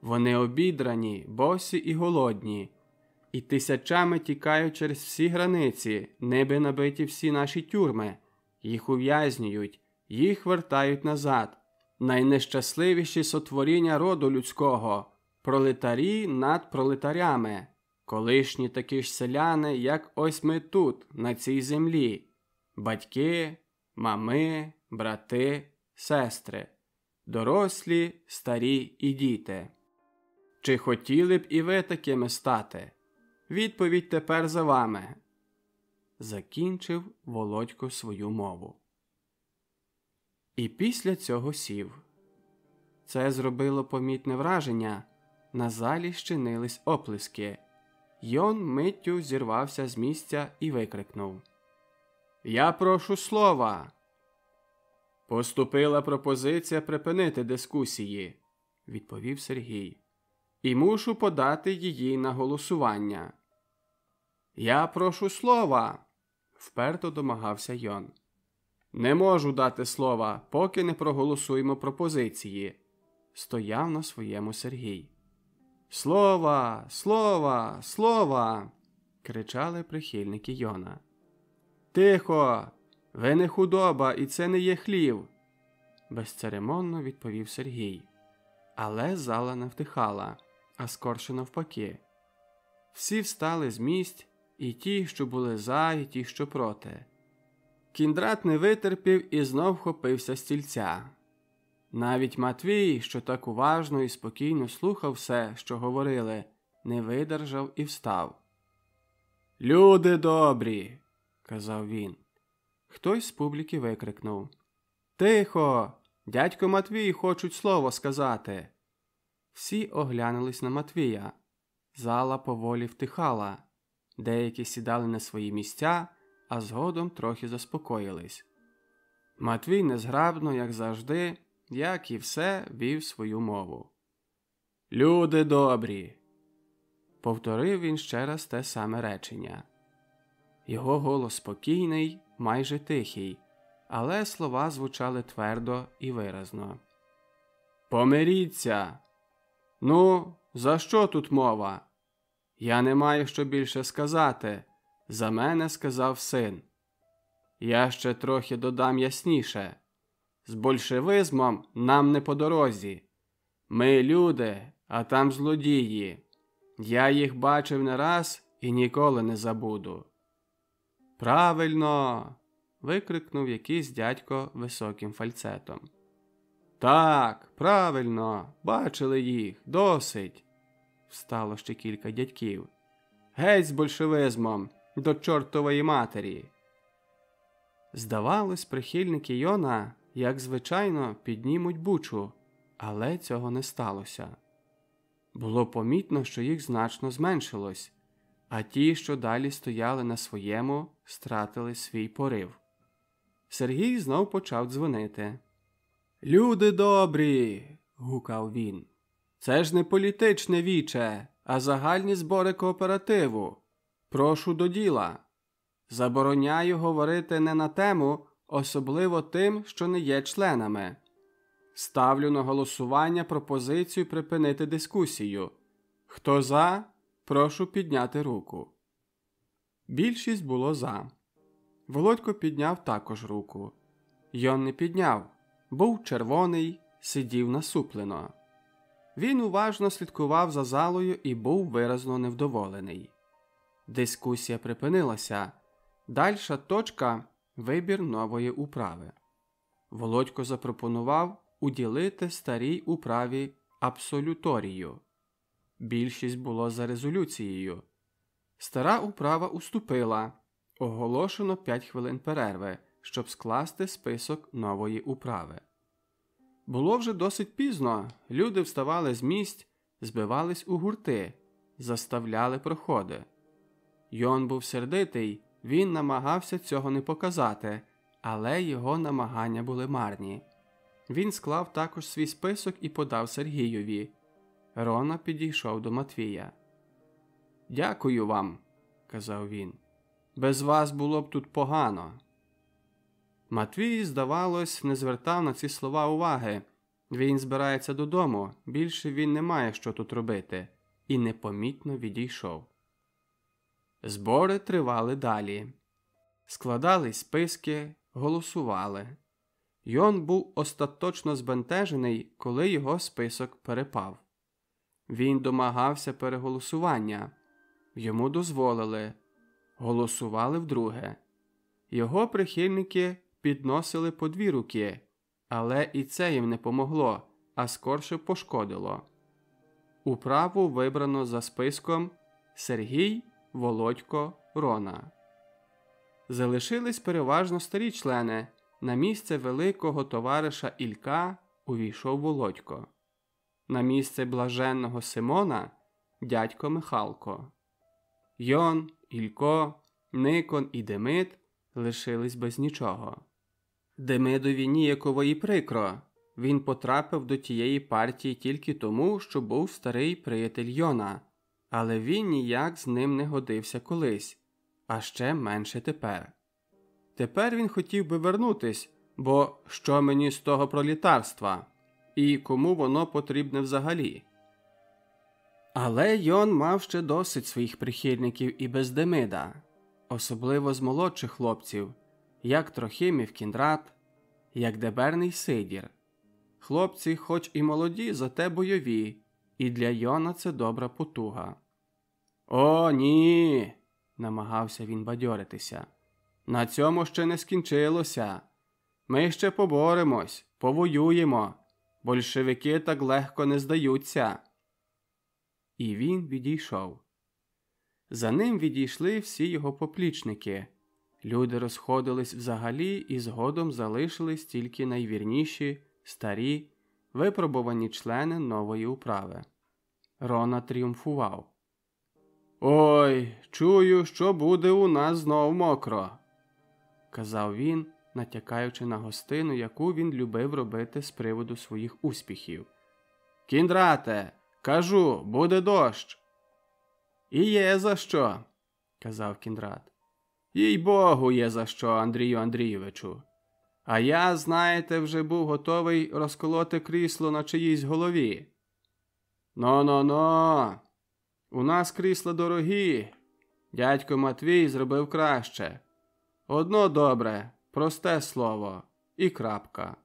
Вони обідрані, босі і голодні. І тисячами тікають через всі границі, ниби набиті всі наші тюрми. Їх ув'язнюють, їх вертають назад. Найнещасливіші сотворіння роду людського – пролетарі над пролетарями. Колишні такі ж селяни, як ось ми тут, на цій землі. Батьки, мами, брати, сестри. Дорослі, старі і діти. Чи хотіли б і ви такими стати? Відповідь тепер за вами. Закінчив Володько свою мову. І після цього сів. Це зробило помітне враження. На залі щинились оплески. Йон миттю зірвався з місця і викрикнув: «Я прошу слова!» «Поступила пропозиція припинити дискусії», – відповів Сергій. «І мушу подати її на голосування». «Я прошу слова», – вперто домагався Йон. «Не можу дати слова, поки не проголосуємо пропозиції», – стояв на своєму Сергій. «Слова! Слова! Слова!» – кричали прихильники Йона. «Тихо! Ви не худоба, і це не є хлів!» – безцеремонно відповів Сергій. Але зала не втихала, а скорше навпаки. Всі встали з місць, і ті, що були за, і ті, що проти. Кіндрат не витерпів і знов вхопився стільця. Навіть Матвій, що так уважно і спокійно слухав все, що говорили, не видержав і встав. «Люди добрі!» – казав він. Хтось з публіки викрикнув: «Тихо! Дядько Матвій хочуть слово сказати!» Всі оглянулись на Матвія. Зала поволі втихала. Деякі сідали на свої місця, а згодом трохи заспокоїлись. Матвій незграбно, як завжди, як і все, вів свою мову. «Люди добрі!» Повторив він ще раз те саме речення. Його голос спокійний, майже тихий, але слова звучали твердо і виразно. «Помиріться! Ну, за що тут мова? Я не маю що більше сказати. За мене сказав син. Я ще трохи додам ясніше. З большевизмом нам не по дорозі. Ми люди, а там злодії. Я їх бачив не раз і ніколи не забуду». «Правильно!» – викрикнув якийсь дядько високим фальцетом. «Так, правильно! Бачили їх! Досить!» – встало ще кілька дядьків. «Геть з большевизмом! До чортової матері!» Здавалось, прихильники Йона, як звичайно, піднімуть бучу, але цього не сталося. Було помітно, що їх значно зменшилось, а ті, що далі стояли на своєму, стратили свій порив. Сергій знов почав дзвонити. «Люди добрі!» – гукав він. «Це ж не політичне віче, а загальні збори кооперативу. Прошу до діла. Забороняю говорити не на тему, особливо тим, що не є членами. Ставлю на голосування пропозицію припинити дискусію. Хто за, прошу підняти руку». Більшість було за. Володько підняв також руку. Йон не підняв, був червоний, сидів насуплено. Він уважно слідкував за залою і був виразно невдоволений. Дискусія припинилася. Дальша точка – вибір нової управи. Володько запропонував уділити старій управі абсолюторію. Більшість було за резолюцією. Стара управа уступила. Оголошено 5 хвилин перерви, щоб скласти список нової управи. Було вже досить пізно, люди вставали з місць, збивались у гурти, заставляли проходи. Йон був сердитий, він намагався цього не показати, але його намагання були марні. Він склав також свій список і подав Сергієві. Рона підійшов до Матвія. «Дякую вам», – казав він. «Без вас було б тут погано». Матвій, здавалось, не звертав на ці слова уваги. Він збирається додому, більше він не має що тут робити, і непомітно відійшов. Збори тривали далі. Складали списки, голосували. Йон був остаточно збентежений, коли його список перепав. Він домагався переголосування. Йому дозволили. Голосували вдруге. Його прихильники підносили по 2 руки, але і це їм не помогло, а скорше пошкодило. Управу вибрано за списком Сергій, Володько, Рона. Залишились переважно старі члени. На місце великого товариша Ілька увійшов Володько. На місце блаженного Симона – дядько Михалко. Йон, Ілько, Никон і Демид лишились без нічого. Демидові ніяково і прикро. Він потрапив до тієї партії тільки тому, що був старий приятель Йона, але він ніяк з ним не годився колись, а ще менше тепер. Тепер він хотів би вернутись, бо що мені з того пролітарства? І кому воно потрібне взагалі? Але Йон мав ще досить своїх прихильників і без Демида, особливо з молодших хлопців, як Трохимів Кіндрат, як Деберний Сидір. Хлопці хоч і молоді, зате бойові, і для Йона це добра потуга. «О, ні!» – намагався він бадьоритися. «На цьому ще не скінчилося. Ми ще поборемось, повоюємо. Большевики так легко не здаються». І він відійшов. За ним відійшли всі його поплічники. Люди розходились взагалі і згодом залишились тільки найвірніші, старі, випробувані члени нової управи. Рона тріумфував. «Ой, чую, що буде у нас знов мокро», – казав він, натякаючи на гостину, яку він любив робити з приводу своїх успіхів. «Кіндрате, кажу, буде дощ». «І є за що», – казав Кіндрат. «Їй-богу, є за що, Андрію Андрійовичу. А я, знаєте, вже був готовий розколоти крісло на чиїсь голові». «Но-но-но, у нас крісла дорогі. Дядько Матвій зробив краще. Одно добре, просте слово і крапка.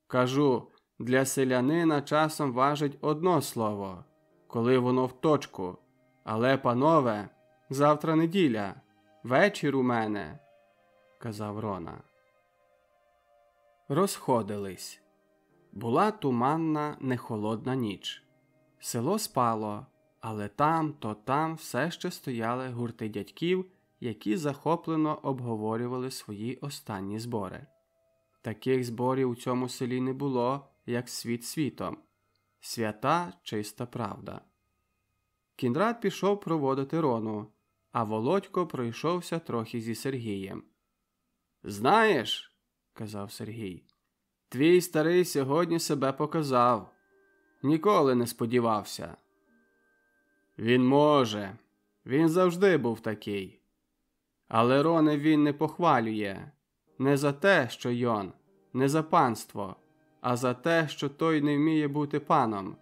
Кажу, для селянина часом важить одно слово, коли воно в точку. Але, панове, завтра неділя, вечір у мене», – казав Рона. Розходились. Була туманна, нехолодна ніч. Село спало, але там, то там все ще стояли гурти дядьків, які захоплено обговорювали свої останні збори. Таких зборів у цьому селі не було, як світ світом. Свята, чиста правда. Кіндрат пішов проводити Рону, а Володько пройшовся трохи зі Сергієм. «Знаєш, – казав Сергій, – твій старий сьогодні себе показав. Ніколи не сподівався». «Він може. Він завжди був такий. Але Рони він не похвалює. Не за те, що Йон, не за панство, а за те, що той не вміє бути паном.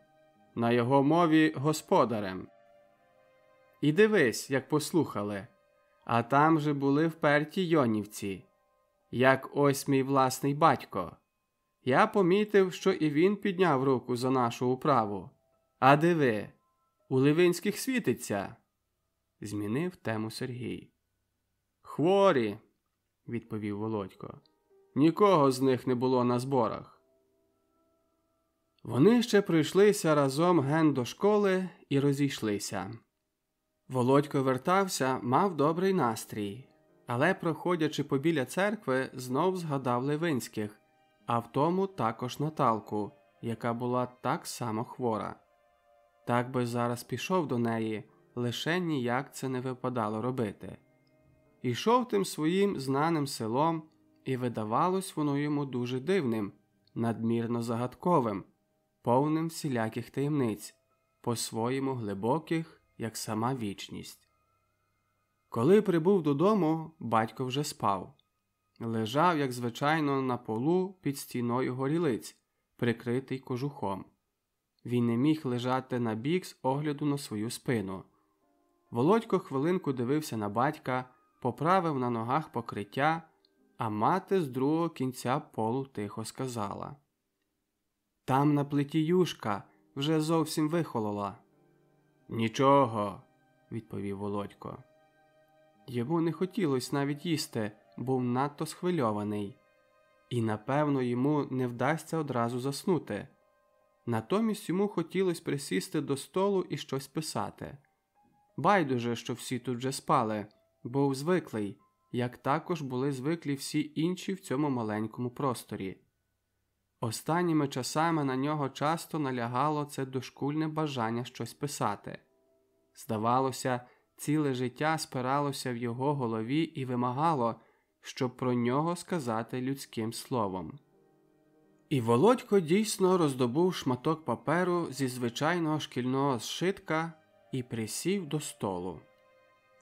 На його мові – господарем». І дивись, як послухали. А там же були вперті йонівці. Як ось мій власний батько. Я помітив, що і він підняв руку за нашу управу. А диви, у Ливинських світиться. Змінив тему Сергій. «Хворі», – відповів Володько. «Нікого з них не було на зборах». Вони ще пройшлися разом ген до школи і розійшлися. Володько вертався, мав добрий настрій, але, проходячи побіля церкви, знов згадав Ливинських, а в тому також Наталку, яка була так само хвора. Так би зараз пішов до неї, лише ніяк це не випадало робити. Ішов тим своїм знаним селом, і видавалось воно йому дуже дивним, надмірно загадковим, повним всіляких таємниць, по-своєму глибоких, як сама вічність. Коли прибув додому, батько вже спав. Лежав, як звичайно, на полу під стіною горілиць, прикритий кожухом. Він не міг лежати набік з огляду на свою спину. Володько хвилинку дивився на батька, поправив на ногах покриття, а мати з другого кінця полу тихо сказала: «Там на плиті юшка, вже зовсім вихолола». «Нічого», – відповів Володько. Йому не хотілося навіть їсти, був надто схвильований. І, напевно, йому не вдасться одразу заснути. Натомість йому хотілося присісти до столу і щось писати. Байдуже, що всі тут вже спали, був звиклий, як також були звиклі всі інші в цьому маленькому просторі. Останніми часами на нього часто налягало це дошкульне бажання щось писати. Здавалося, ціле життя спиралося в його голові і вимагало, щоб про нього сказати людським словом. І Володько дійсно роздобув шматок паперу зі звичайного шкільного зшитка і присів до столу.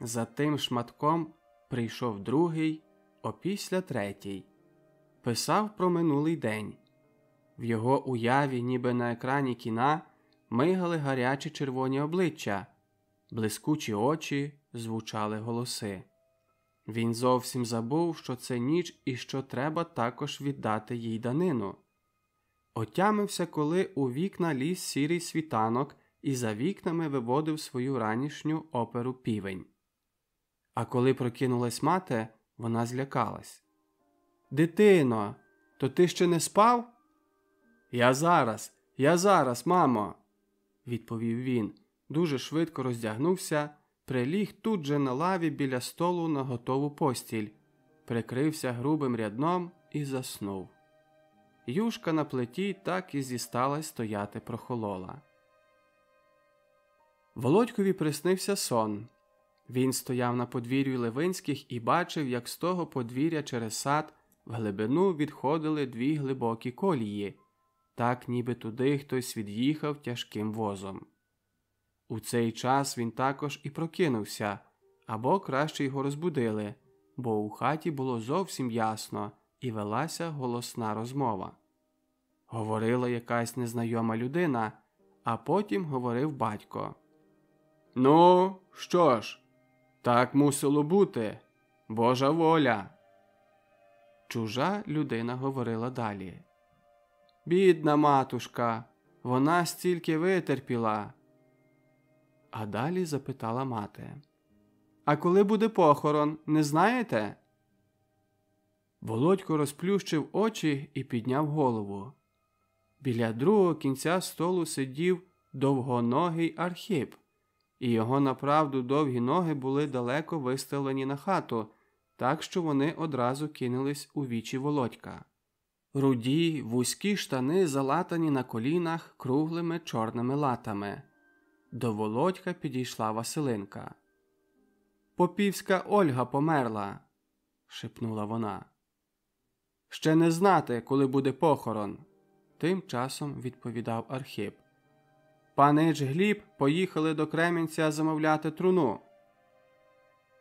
За тим шматком прийшов другий, опісля третій. Писав про минулий день. В його уяві, ніби на екрані кіна, мигали гарячі червоні обличчя, блискучі очі, звучали голоси. Він зовсім забув, що це ніч і що треба також віддати їй данину. Отямився, коли у вікна ліз сірий світанок і за вікнами виводив свою ранішню оперу «Півень». А коли прокинулась мати, вона злякалась. «Дитино, то ти ще не спав?» Я зараз, мамо!» – відповів він, дуже швидко роздягнувся, приліг тут же на лаві біля столу на готову постіль, прикрився грубим рядном і заснув. Юшка на плиті так і зісталась стояти прохолола. Володькові приснився сон. Він стояв на подвір'ю Левинських і бачив, як з того подвір'я через сад в глибину відходили дві глибокі колії, так ніби туди хтось від'їхав тяжким возом. У цей час він також і прокинувся, або краще його розбудили, бо у хаті було зовсім ясно і велася голосна розмова. Говорила якась незнайома людина, а потім говорив батько. «Ну, що ж, так мусило бути. Божа воля!» Чужа людина говорила далі. «Бідна матушка, вона стільки витерпіла». А далі запитала мати. «А коли буде похорон, не знаєте?» Володько розплющив очі і підняв голову. Біля другого кінця столу сидів довгоногий Архип, і його направду довгі ноги були далеко виставлені на хату, так що вони одразу кинулись у вічі Володька. Руді, вузькі штани залатані на колінах круглими чорними латами. До Володька підійшла Василинка. «Попівська Ольга померла», – шепнула вона. «Ще не знати, коли буде похорон», – тим часом відповідав Архип. «Панич Гліб поїхали до Кременця замовляти труну».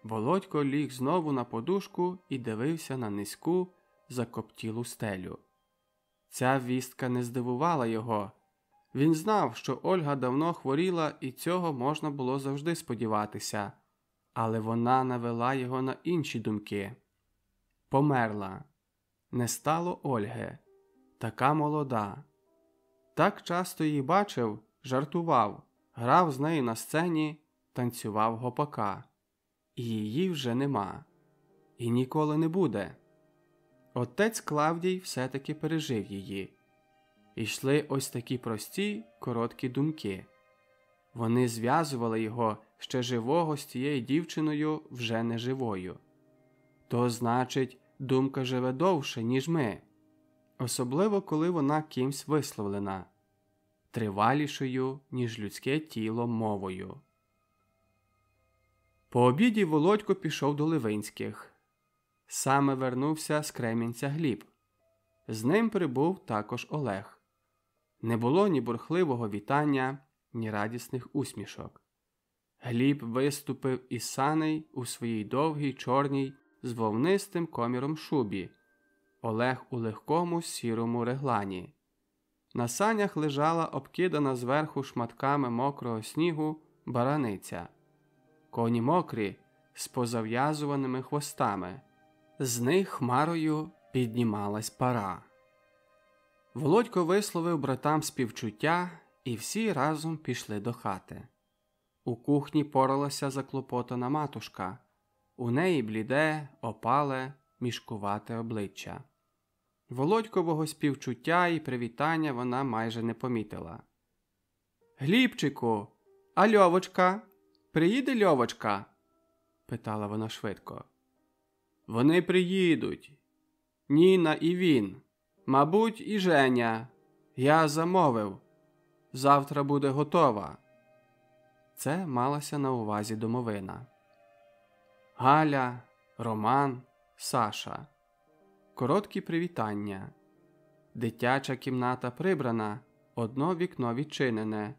Володько ліг знову на подушку і дивився на низьку, закоптілу стелю. Ця вістка не здивувала його. Він знав, що Ольга давно хворіла і цього можна було завжди сподіватися, але вона навела його на інші думки. Померла. Не стало Ольги. Така молода. Так часто її бачив, жартував, грав з нею на сцені, танцював гопака. І її вже нема. І ніколи не буде. Отець Клавдій все-таки пережив її. Йшли ось такі прості, короткі думки. Вони зв'язували його, ще живого, з тією дівчиною, вже неживою. То значить, думка живе довше, ніж ми. Особливо, коли вона кимсь висловлена. Тривалішою, ніж людське тіло мовою. По обіді Володько пішов до Ливинських. Саме вернувся з Кремінця Гліб. З ним прибув також Олег. Не було ні бурхливого вітання, ні радісних усмішок. Гліб виступив із саней у своїй довгій чорній з вовнистим коміром шубі, Олег у легкому сірому реглані. На санях лежала обкидана зверху шматками мокрого снігу бараниця. Коні мокрі, з позав'язуваними хвостами. З них хмарою піднімалась пара. Володько висловив братам співчуття, і всі разом пішли до хати. У кухні поралася заклопотана матушка. У неї бліде, опале, мішкувате обличчя. Володькового співчуття і привітання вона майже не помітила. «Глібчику, а Льовочка? Приїде Льовочка?» – питала вона швидко. «Вони приїдуть. Ніна і він. Мабуть, і Женя. Я замовив. Завтра буде готова». Це малася на увазі домовина. Галя, Роман, Саша. Короткі привітання. Дитяча кімната прибрана, одно вікно відчинене,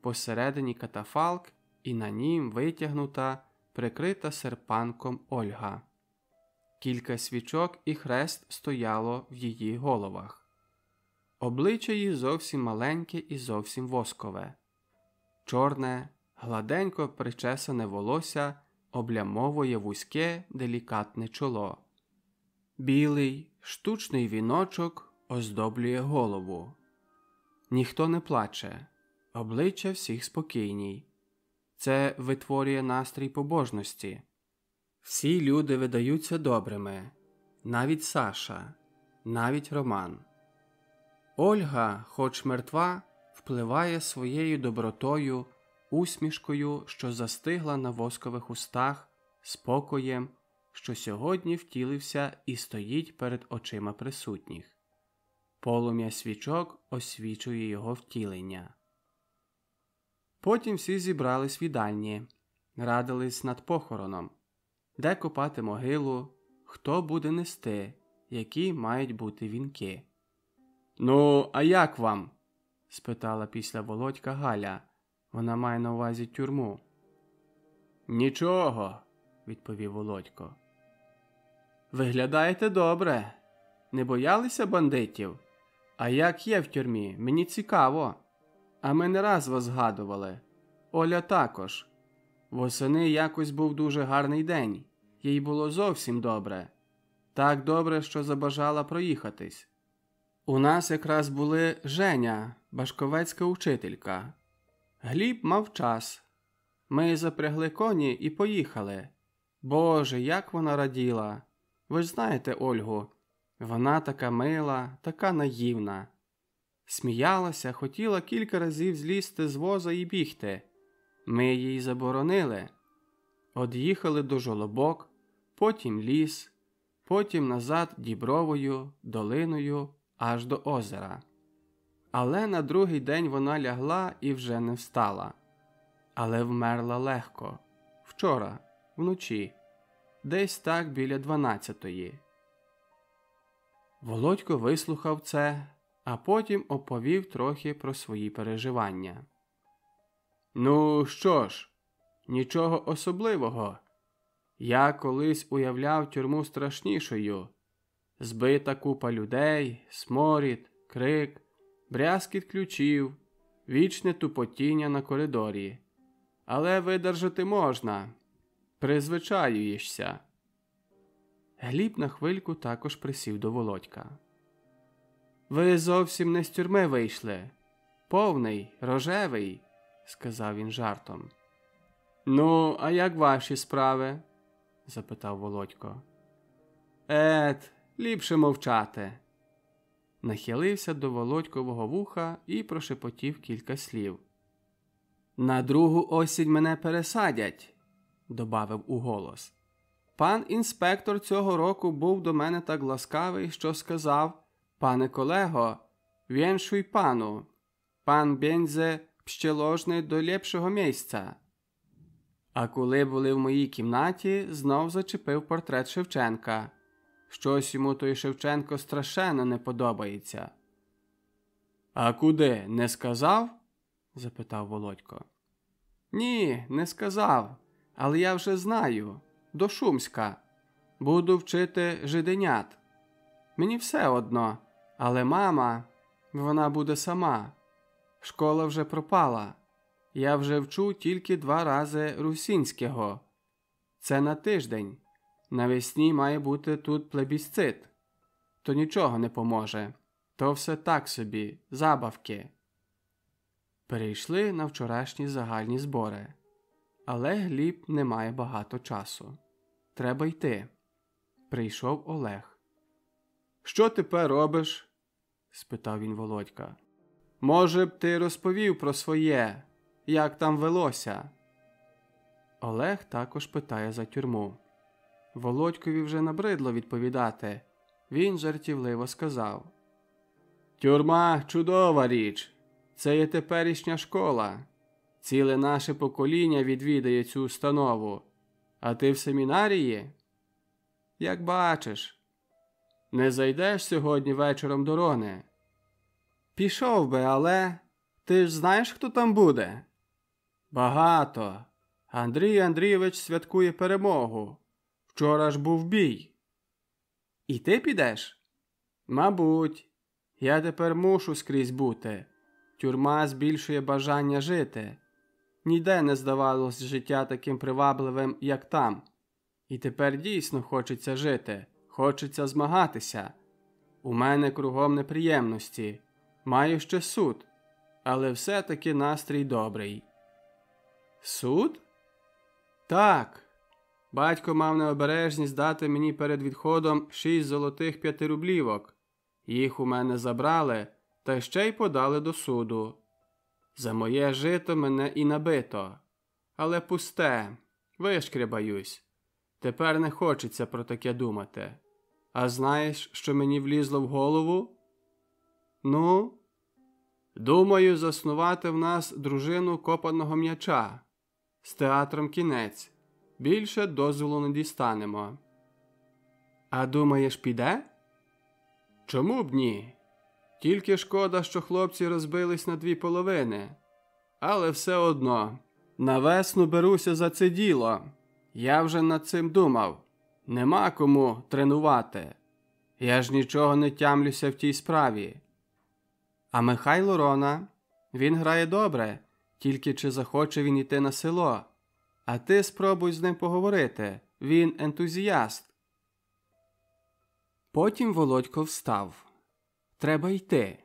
посередині катафалк і на нім витягнута, прикрита серпанком Ольга. Кілька свічок і хрест стояло в її головах. Обличчя її зовсім маленьке і зовсім воскове. Чорне, гладенько причесане волосся облямовує вузьке, делікатне чоло. Білий, штучний віночок оздоблює голову. Ніхто не плаче, обличчя всіх спокійні. Це витворює настрій побожності. Всі люди видаються добрими, навіть Саша, навіть Роман. Ольга, хоч мертва, впливає своєю добротою, усмішкою, що застигла на воскових устах, спокоєм, що сьогодні втілився і стоїть перед очима присутніх. Полум'я свічок освічує його втілення. Потім всі зібрались в їдальні, радились над похороном, де копати могилу, хто буде нести, які мають бути вінки. «Ну, а як вам?» – спитала після Володька Галя. Вона має на увазі тюрму. «Нічого», – відповів Володько. «Виглядаєте добре. Не боялися бандитів? А як є в тюрмі? Мені цікаво. А ми не раз вас згадували. Оля також. Восени якось був дуже гарний день. Їй було зовсім добре. Так добре, що забажала проїхатись. У нас якраз були Женя, башковецька учителька. Гліб мав час. Ми запрягли коні і поїхали. Боже, як вона раділа! Ви ж знаєте Ольгу. Вона така мила, така наївна. Сміялася, хотіла кілька разів злізти з воза і бігти. Ми їй заборонили. Од'їхали до Жолобок, потім ліс, потім назад Дібровою, долиною, аж до озера. Але на другий день вона лягла і вже не встала. Але вмерла легко. Вчора, вночі. Десь так біля 12-ї. Володько вислухав це, а потім оповів трохи про свої переживання. «Ну що ж, нічого особливого. Я колись уявляв тюрму страшнішою. Збита купа людей, сморід, крик, брязкіт ключів, вічне тупотіння на коридорі. Але видержати можна. Призвичаюєшся». Гліб на хвильку також присів до Володька. «Ви зовсім не з тюрми вийшли. Повний, рожевий», – сказав він жартом. «Ну, а як ваші справи?» – запитав Володько. Ліпше мовчати». Нахилився до Володькового вуха і прошепотів кілька слів. «На другу осінь мене пересадять», – добавив уголос. «Пан інспектор цього року був до мене так ласкавий, що сказав: пане колего, віншуй пану, пан бензе пще ложний до ліпшого місця». А коли були в моїй кімнаті, знов зачепив портрет Шевченка. Щось йому той Шевченко страшенно не подобається. «А куди, не сказав?» – запитав Володько. «Ні, не сказав, але я вже знаю. До Шумська. Буду вчити жиденят. Мені все одно, але мама, вона буде сама. Школа вже пропала. Я вже вчу тільки 2 рази русинського. Це на тиждень. Навесні має бути тут плебісцит. То нічого не поможе. То все так собі, забавки». Перейшли на вчорашні загальні збори. Але Гліб не має багато часу. Треба йти. Прийшов Олег. «Що тепер робиш?» – спитав він Володька. «Може б ти розповів про своє, як там велося?» Олег також питає за тюрму. Володькові вже набридло відповідати. Він жартівливо сказав. «Тюрма – чудова річ. Це є теперішня школа. Ціле наше покоління відвідає цю установу. А ти в семінарії?» «Як бачиш. Не зайдеш сьогодні вечором до Рони?» «Пішов би, але... Ти ж знаєш, хто там буде?» «Багато. Андрій Андрійович святкує перемогу. Вчора ж був бій». «І ти підеш?» «Мабуть. Я тепер мушу скрізь бути. Тюрма збільшує бажання жити. Ніде не здавалось життя таким привабливим, як там. І тепер дійсно хочеться жити, хочеться змагатися. У мене кругом неприємності. Маю ще суд, але все-таки настрій добрий». «Суд?» «Так. Батько мав необережність дати мені перед відходом 6 золотих 5-рублівок. Їх у мене забрали, та ще й подали до суду. За моє жито мене і набито. Але пусте, вишкрябаюсь. Тепер не хочеться про таке думати. А знаєш, що мені влізло в голову?» «Ну?» «Думаю заснувати в нас дружину копаного м'яча. З театром кінець. Більше дозволу не дістанемо». «А думаєш, піде?» «Чому б ні? Тільки шкода, що хлопці розбились на 2 половини. Але все одно, на весну беруся за це діло. Я вже над цим думав. Нема кому тренувати. Я ж нічого не тямлюся в тій справі». «А Михайло Рона? Він грає добре, тільки чи захоче він іти на село? А ти спробуй з ним поговорити. Він ентузіаст». Потім Володько встав. Треба йти.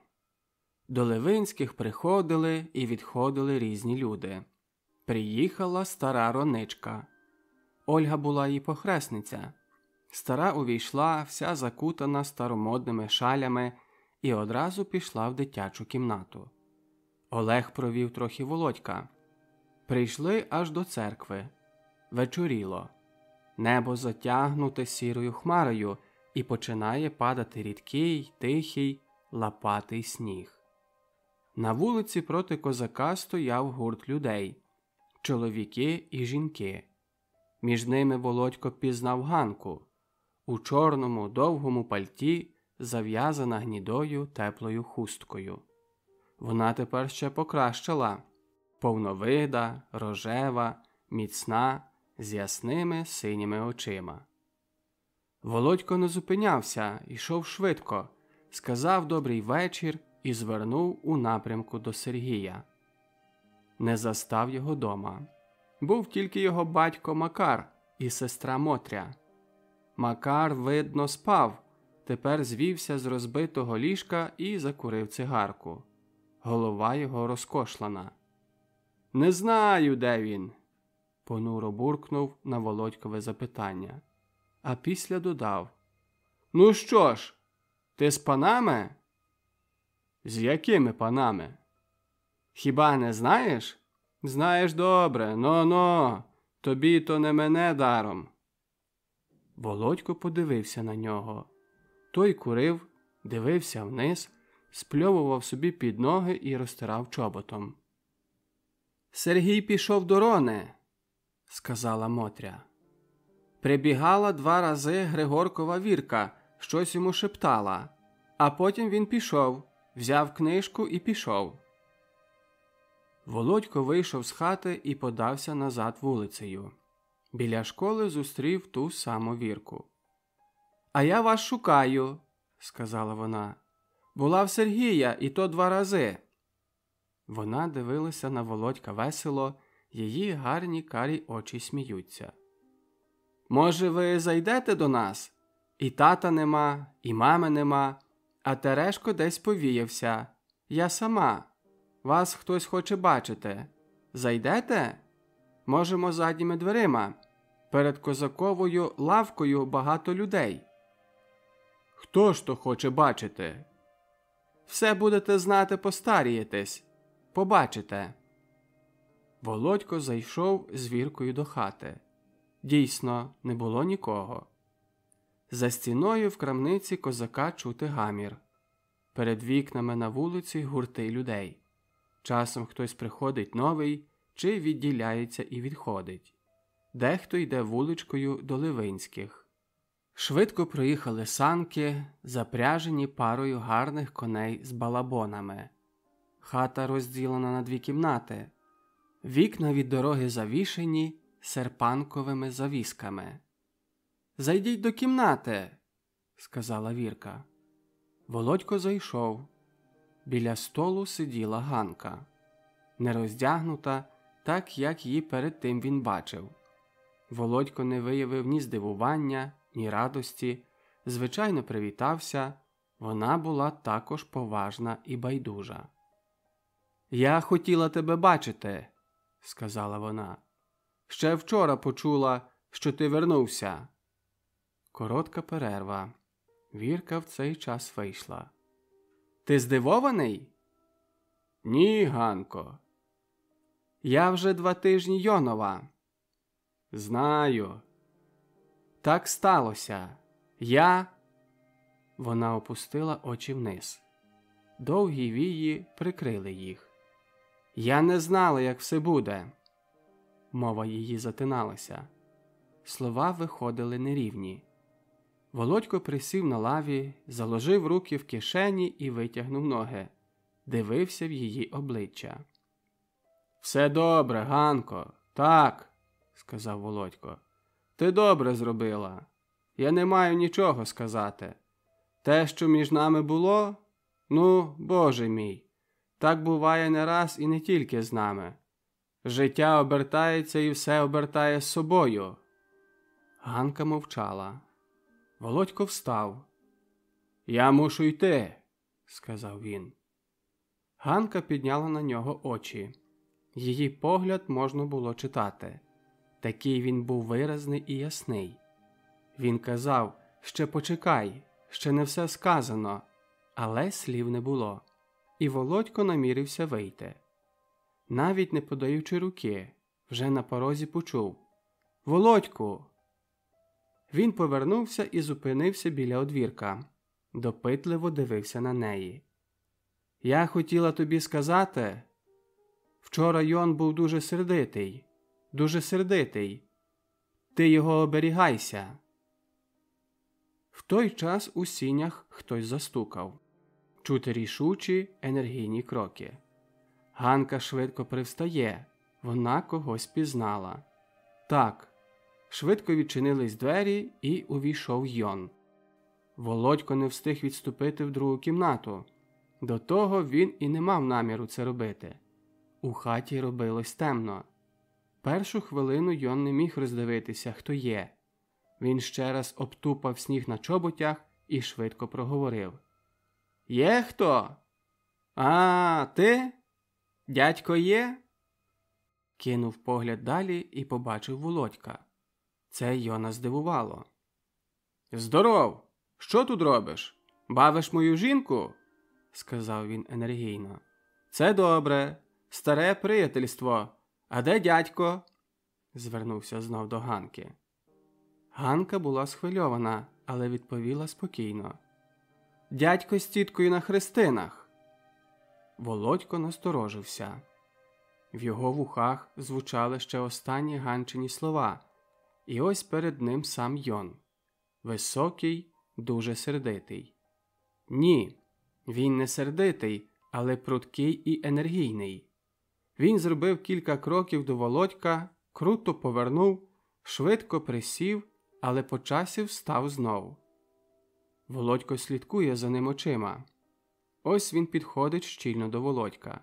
До Левинських приходили і відходили різні люди. Приїхала стара Роничка. Ольга була її похресниця. Стара увійшла, вся закутана старомодними шалями, і одразу пішла в дитячу кімнату. Олег провів трохи Володька. Прийшли аж до церкви. Вечоріло. Небо затягнуте сірою хмарою, і починає падати рідкий, тихий, лапатий сніг. На вулиці проти козака стояв гурт людей – чоловіки і жінки. Між ними Володько пізнав Ганку. У чорному довгому пальті, зав'язана гнідою теплою хусткою. Вона тепер ще покращала – повновида, рожева, міцна, з ясними синіми очима. Володько не зупинявся, йшов швидко, сказав добрий вечір і звернув у напрямку до Сергія. Не застав його дома. Був тільки його батько Макар і сестра Мотря. Макар, видно, спав, тепер звівся з розбитого ліжка і закурив цигарку. Голова його розкошлана. «Не знаю, де він», – понуро буркнув на Володькове запитання. А після додав. «Ну що ж, ти з панами?» «З якими панами?» «Хіба не знаєш?» «Знаєш добре, но, тобі то не мене даром». Володько подивився на нього. Той курив, дивився вниз, спльовував собі під ноги і розтирав чоботом. «Сергій пішов до Рони». сказала Мотря. Прибігала 2 рази Григоркова Вірка, щось йому шептала, а потім він пішов, взяв книжку і пішов. Володько вийшов з хати і подався назад вулицею. Біля школи зустрів ту саму Вірку. «А я вас шукаю», – сказала вона. «Була в Сергія, і то 2 рази». Вона дивилася на Володька весело, її гарні карі очі сміються. «Може, ви зайдете до нас? І тата нема, і мами нема, а Терешко десь повіявся. Я сама. Вас хтось хоче бачити. Зайдете? Можемо задніми дверима. Перед Козаковою лавкою багато людей». «Хто ж то хоче бачити?» «Все будете знати, постарієтесь. Побачите». Володько зайшов з Віркою до хати. Дійсно, не було нікого. За стіною в крамниці Козака чути гамір. Перед вікнами на вулиці гурти людей. Часом хтось приходить новий, чи відділяється і відходить. Дехто йде вуличкою до Ливинських. Швидко проїхали санки, запряжені парою гарних коней з балабонами. Хата розділена на 2 кімнати. Вікна від дороги завішені серпанковими завісками. «Зайдіть до кімнати», – сказала Вірка. Володько зайшов. Біля столу сиділа Ганка. Нероздягнута, так як її перед тим він бачив. Володько не виявив ні здивування, ні радості, звичайно привітався, вона була також поважна і байдужа. «Я хотіла тебе бачити», – сказала вона. «Ще вчора почула, що ти вернувся». Коротка перерва. Вірка в цей час вийшла. «Ти здивований?» «Ні, Ганко». «Я вже 2 тижні Йонова». «Знаю». «Так сталося. Я...» Вона опустила очі вниз. Довгі вії прикрили їх. «Я не знала, як все буде». Мова її затиналася. Слова виходили нерівні. Володько присів на лаві, заложив руки в кишені і витягнув ноги. Дивився в її обличчя. «Все добре, Ганко, так», – сказав Володько. «Ти добре зробила. Я не маю нічого сказати. Те, що між нами було, ну, Боже мій, так буває не раз і не тільки з нами. Життя обертається і все обертає з собою». Ганка мовчала. Володько встав. «Я мушу йти», – сказав він. Ганка підняла на нього очі. Її погляд можна було читати. Такий він був виразний і ясний. Він казав: «Ще почекай, ще не все сказано», але слів не було. І Володько намірився вийти. Навіть не подаючи руки, вже на порозі почув: «Володьку!» Він повернувся і зупинився біля одвірка. Допитливо дивився на неї. «Я хотіла тобі сказати, вчора Йон був дуже сердитий, дуже сердитий. Ти його оберігайся». В той час у сінях хтось застукав. Чути рішучі, енергійні кроки. Ганка швидко привстає, вона когось пізнала. Так, швидко відчинились двері і увійшов Йон. Володько не встиг відступити в другу кімнату. До того він і не мав наміру це робити. У хаті робилось темно. Першу хвилину Йон не міг роздивитися, хто є. Він ще раз обтупав сніг на чоботях і швидко проговорив: «Є хто? А, ти? Дядько є?» Кинув погляд далі і побачив Володька. Це Йона здивувало. «Здоров! Що тут робиш? Бавиш мою жінку?» – сказав він енергійно. «Це добре. Старе приятельство. А де дядько?» – звернувся знов до Ганки. Ганка була схвильована, але відповіла спокійно: «Дядько з тіткою на хрестинах». Володько насторожився. В його вухах звучали ще останні Ганчині слова, і ось перед ним сам Йон. Високий, дуже сердитий. Ні, він не сердитий, але пруткий і енергійний. Він зробив кілька кроків до Володька, круто повернув, швидко присів, але по часі встав знов. Володько слідкує за ним очима. Ось він підходить щільно до Володька.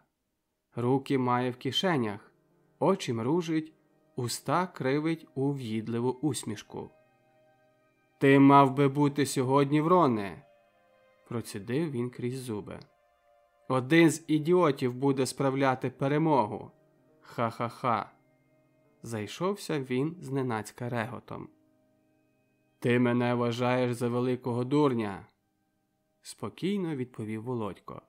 Руки має в кишенях, очі мружить, уста кривить у в'їдливу усмішку. «Ти мав би бути сьогодні в Роне», – процідив він крізь зуби. «Один з ідіотів буде справляти перемогу. Ха-ха-ха». Зайшовся він зненацька реготом. «Ти мене вважаєш за великого дурня», – спокійно відповів Володько.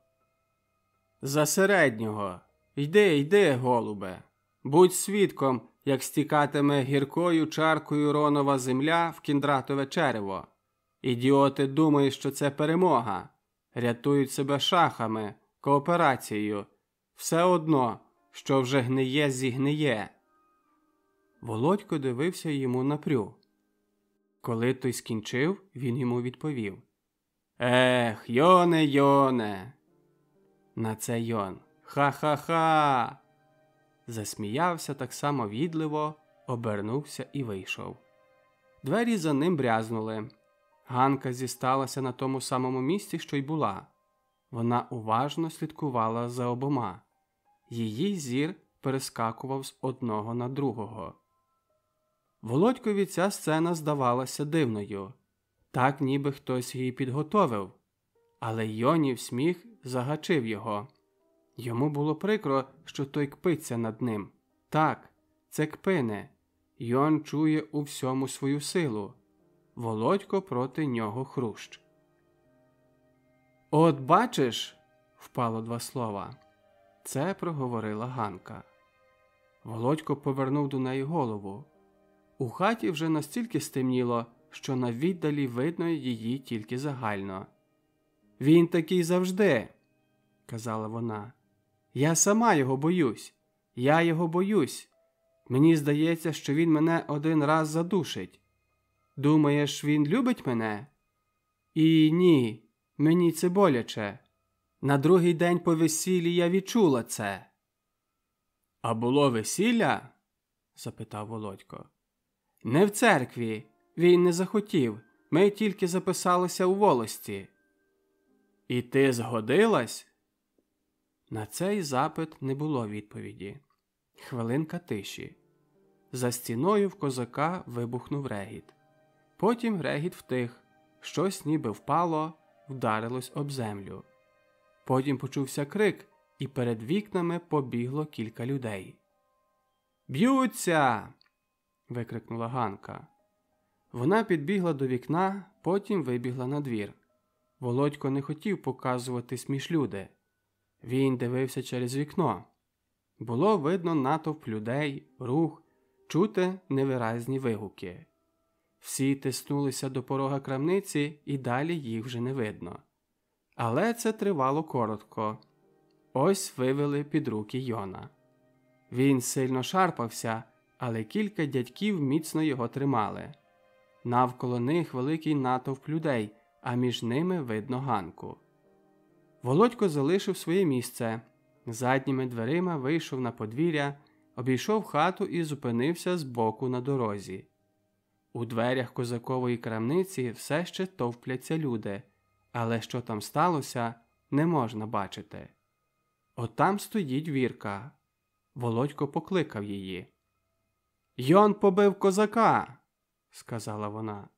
«За середнього. Йди, голубе. Будь свідком, як стікатиме гіркою чаркою Ронова земля в кіндратове черево. Ідіоти думають, що це перемога. Рятують себе шахами, кооперацією. Все одно, що вже гниє, зігниє». Володько дивився йому напрю. Коли той скінчив, він йому відповів. «Ех, Йоне!» На це Йон. «Ха-ха-ха!» Засміявся так само в'їдливо, обернувся і вийшов. Двері за ним брязнули. Ганка зісталася на тому самому місці, що й була. Вона уважно слідкувала за обома. Її зір перескакував з одного на другого. Володькові ця сцена здавалася дивною. Так ніби хтось її підготовив. Але Йонів сміх загачив його. Йому було прикро, що той кпиться над ним. Так, це кпине. Йон чує у всьому свою силу. Володько проти нього хрущ. «От бачиш», – впало два слова. Це проговорила Ганка. Володько повернув до неї голову. У хаті вже настільки стемніло, що на віддалі видно її тільки загально. «Він такий завжди», – казала вона. «Я сама його боюсь. Я його боюсь. Мені здається, що він мене один раз задушить. Думаєш, він любить мене? І ні, мені це боляче. На другий день по весіллі я відчула це». «А було весілля?» – запитав Володько. «Не в церкві. Він не захотів. Ми тільки записалися у волості». «І ти згодилась?» На цей запит не було відповіді. Хвилинка тиші. За стіною в козака вибухнув регіт. Потім регіт втих. Щось ніби впало, вдарилось об землю. Потім почувся крик, і перед вікнами побігло кілька людей. «Б'ються!» – викрикнула Ганка. Вона підбігла до вікна, потім вибігла на двір. Володько не хотів показуватись між люди. Він дивився через вікно. Було видно натовп людей, рух, чути невиразні вигуки. Всі тиснулися до порога крамниці, і далі їх вже не видно. Але це тривало коротко. Ось вивели під руки Йона. Він сильно шарпався, але кілька дядьків міцно його тримали. Навколо них великий натовп людей, а між ними видно Ганку. Володько залишив своє місце. Задніми дверима вийшов на подвір'я, обійшов хату і зупинився збоку на дорозі. У дверях козакової крамниці все ще товпляться люди, але що там сталося, не можна бачити. От там стоїть Вірка. Володько покликав її. «Йон побив козака», – сказала вона.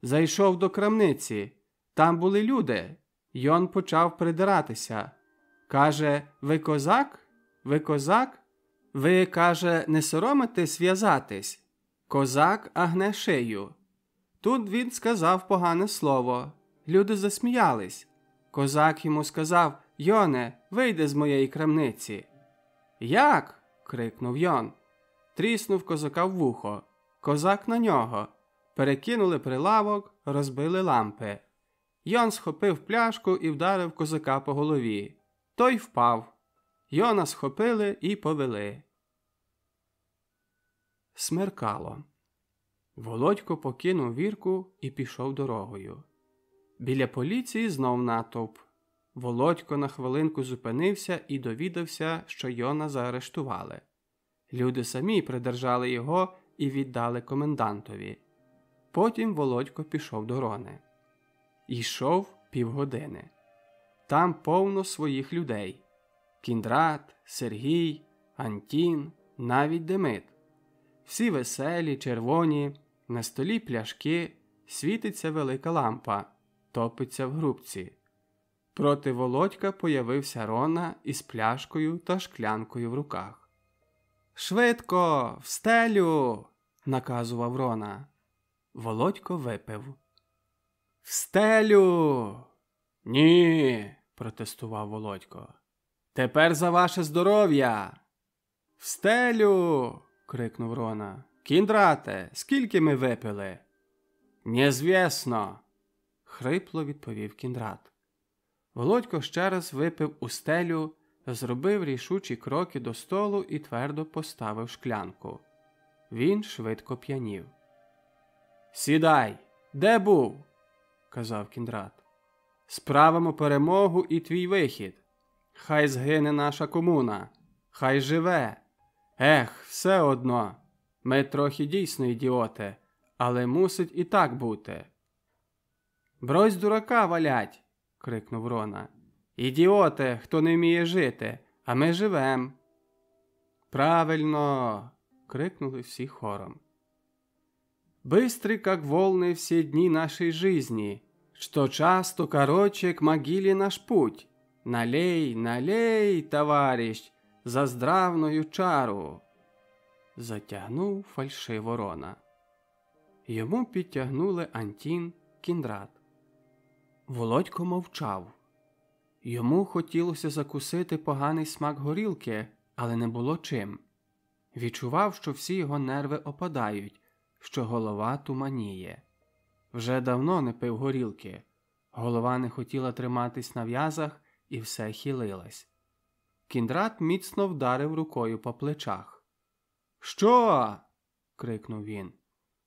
«Зайшов до крамниці. Там були люди. Йон почав придиратися. Каже, ви козак? Ви козак? Ви, каже, не соромитесь в'язатись? Козак агне шию». Тут він сказав погане слово. Люди засміялись. Козак йому сказав: «Йоне, вийди з моєї крамниці». «Як?» – крикнув Йон. Тріснув козака в вухо. Козак на нього. Перекинули прилавок, розбили лампи. Йон схопив пляшку і вдарив козака по голові. Той впав. Йона схопили і повели. Смеркало. Володько покинув Вірку і пішов дорогою. Біля поліції знов натовп. Володько на хвилинку зупинився і довідався, що Йона заарештували. Люди самі придержали його і віддали комендантові. Потім Володько пішов до Рони. Йшов півгодини. Там повно своїх людей. Кіндрат, Сергій, Антін, навіть Демид. Всі веселі, червоні, на столі пляшки, світиться велика лампа, топиться в грубці. Проти Володька появився Рона із пляшкою та шклянкою в руках. «Швидко, в стелю!» – наказував Рона. Володько випив. «В стелю!» «Ні!» – протестував Володько. «Тепер за ваше здоров'я!» «В стелю!» – крикнув Рона. «Кіндрате, скільки ми випили?» «Незвісно!» – хрипло відповів Кіндрат. Володько ще раз випив у стелю, зробив рішучі кроки до столу і твердо поставив шклянку. Він швидко п'янів. «Сідай! Де був?» – казав Кіндрат. «Справимо перемогу і твій вихід. Хай згине наша комуна, хай живе. Ех, все одно, ми трохи дійсно ідіоти, але мусить і так бути». «Брось дурака валять!» – крикнув Рона. «Ідіоти, хто не вміє жити, а ми живем». «Правильно!» – крикнули всі хором. «Быстры, как волны, все дни нашей жизни, что часто короче к могиле наш путь. Налей, налей, товарищ, за здравною чару!» Затягнув фальшиво Рона. Йому підтягнули Антін, Кіндрат. Володько мовчав. Йому хотілося закусити поганий смак горілки, але не було чим. Відчував, що всі його нерви опадають, що голова туманіє. Вже давно не пив горілки. Голова не хотіла триматись на в'язах і все хилилась. Кіндрат міцно вдарив рукою по плечах. «Що?» – крикнув він.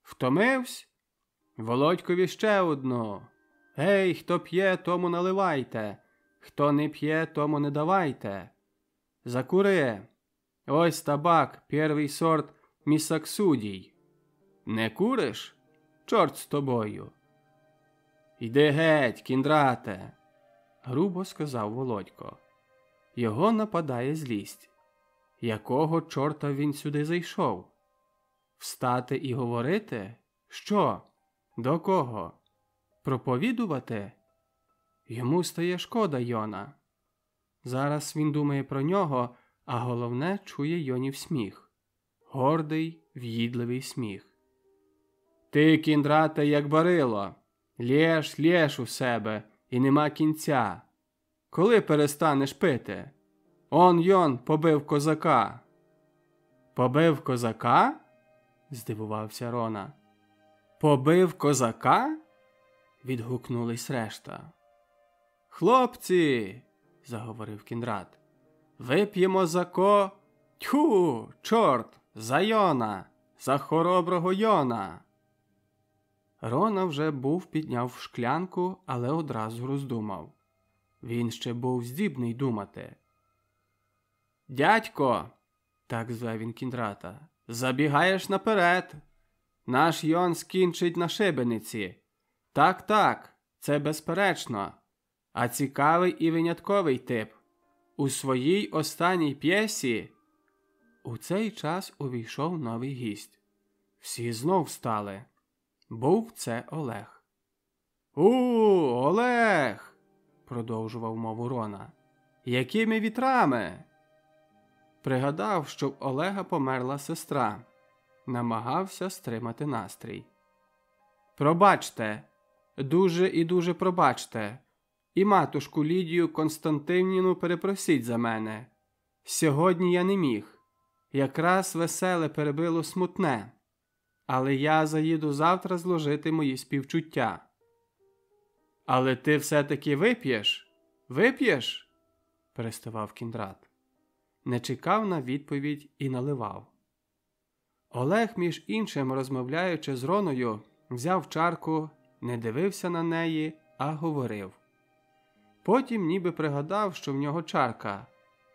«Втомивсь? Володькові ще одну. Гей, хто п'є, тому наливайте, хто не п'є, тому не давайте. Закури. Ось табак, перший сорт місаксудій. Не куриш? Чорт з тобою!» «Йди геть, Кіндрате!» – грубо сказав Володько. Його нападає злість. Якого чорта він сюди зайшов? Встати і говорити? Що? До кого? Проповідувати? Йому стає шкода Йона. Зараз він думає про нього, а головне чує Йонів сміх. Гордий, в'їдливий сміх. «Ти, Кіндрате, як барило. Лєш у себе, і нема кінця. Коли перестанеш пити? Он Йон побив козака». «Побив козака?» – здивувався Рона. «Побив козака?» – відгукнулись решта. «Хлопці!» – заговорив Кіндрат. «Вип'ємо за Тьху, чорт, за Йона, за хороброго Йона!» Рона вже був підняв шклянку, але одразу роздумав. Він ще був здібний думати. «Дядько!» – так звав він Кіндрата. «Забігаєш наперед! Наш Йон скінчить на шибениці. Так, це безперечно. А цікавий і винятковий тип. У своїй останній п'єсі...» У цей час увійшов новий гість. Всі знов встали. Був це Олег. Олег!» – продовжував мову Рона. «Якими вітрами?» Пригадав, що в Олега померла сестра. Намагався стримати настрій. «Пробачте, дуже і дуже пробачте. І матушку Лідію Константинівну перепросіть за мене. Сьогодні я не міг. Якраз веселе перебило смутне. Але я заїду завтра зложити мої співчуття». «Але ти все-таки вип'єш? Вип'єш?» – переставав Кіндрат. не чекав на відповідь і наливав. Олег, між іншим, розмовляючи з Роною, взяв чарку, не дивився на неї, а говорив. Потім ніби пригадав, що в нього чарка,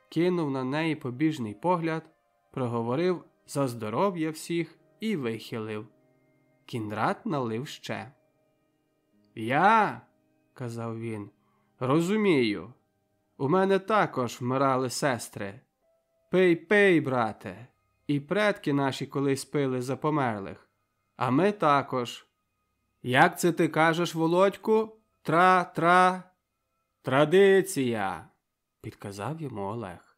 кинув на неї побіжний погляд, проговорив за здоров'я всіх і вихилив. Кіндрат налив ще. «Я, – казав він, – розумію. У мене також вмирали сестри. Пий, пий, брате. І предки наші колись пили за померлих. А ми також. Як це ти кажеш, Володьку? Тра-тра. Традиція, – підказав йому Олег.